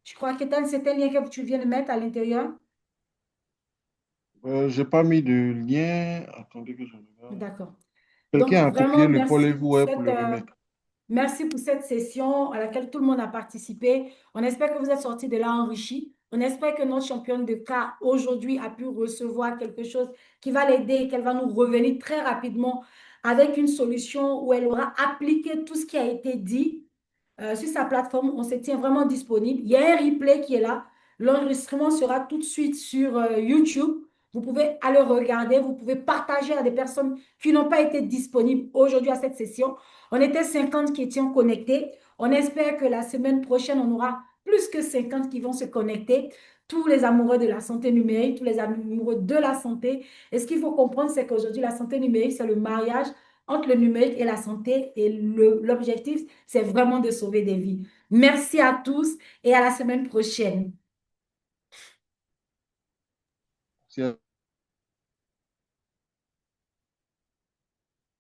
je crois que c'est un lien que tu viens de mettre à l'intérieur. Je n'ai pas mis de lien. Attendez que je regarde. D'accord. Donc, Quelqu'un a copié vraiment, le collez-vous ouais, pour le remettre. merci pour cette session à laquelle tout le monde a participé. On espère que vous êtes sortis de là enrichis. On espère que notre championne de cas aujourd'hui a pu recevoir quelque chose qui va l'aider et qu'elle va nous revenir très rapidement avec une solution où elle aura appliqué tout ce qui a été dit sur sa plateforme. On se tient vraiment disponible. Il y a un replay qui est là. L'enregistrement sera tout de suite sur YouTube. Vous pouvez aller regarder. Vous pouvez partager à des personnes qui n'ont pas été disponibles aujourd'hui à cette session. On était 50 qui étions connectés. On espère que la semaine prochaine, on aura plus que 50 qui vont se connecter. Tous les amoureux de la santé numérique, tous les amoureux de la santé. Et ce qu'il faut comprendre, c'est qu'aujourd'hui, la santé numérique, c'est le mariage entre le numérique et la santé. Et l'objectif, c'est vraiment de sauver des vies. Merci à tous et à la semaine prochaine. C'est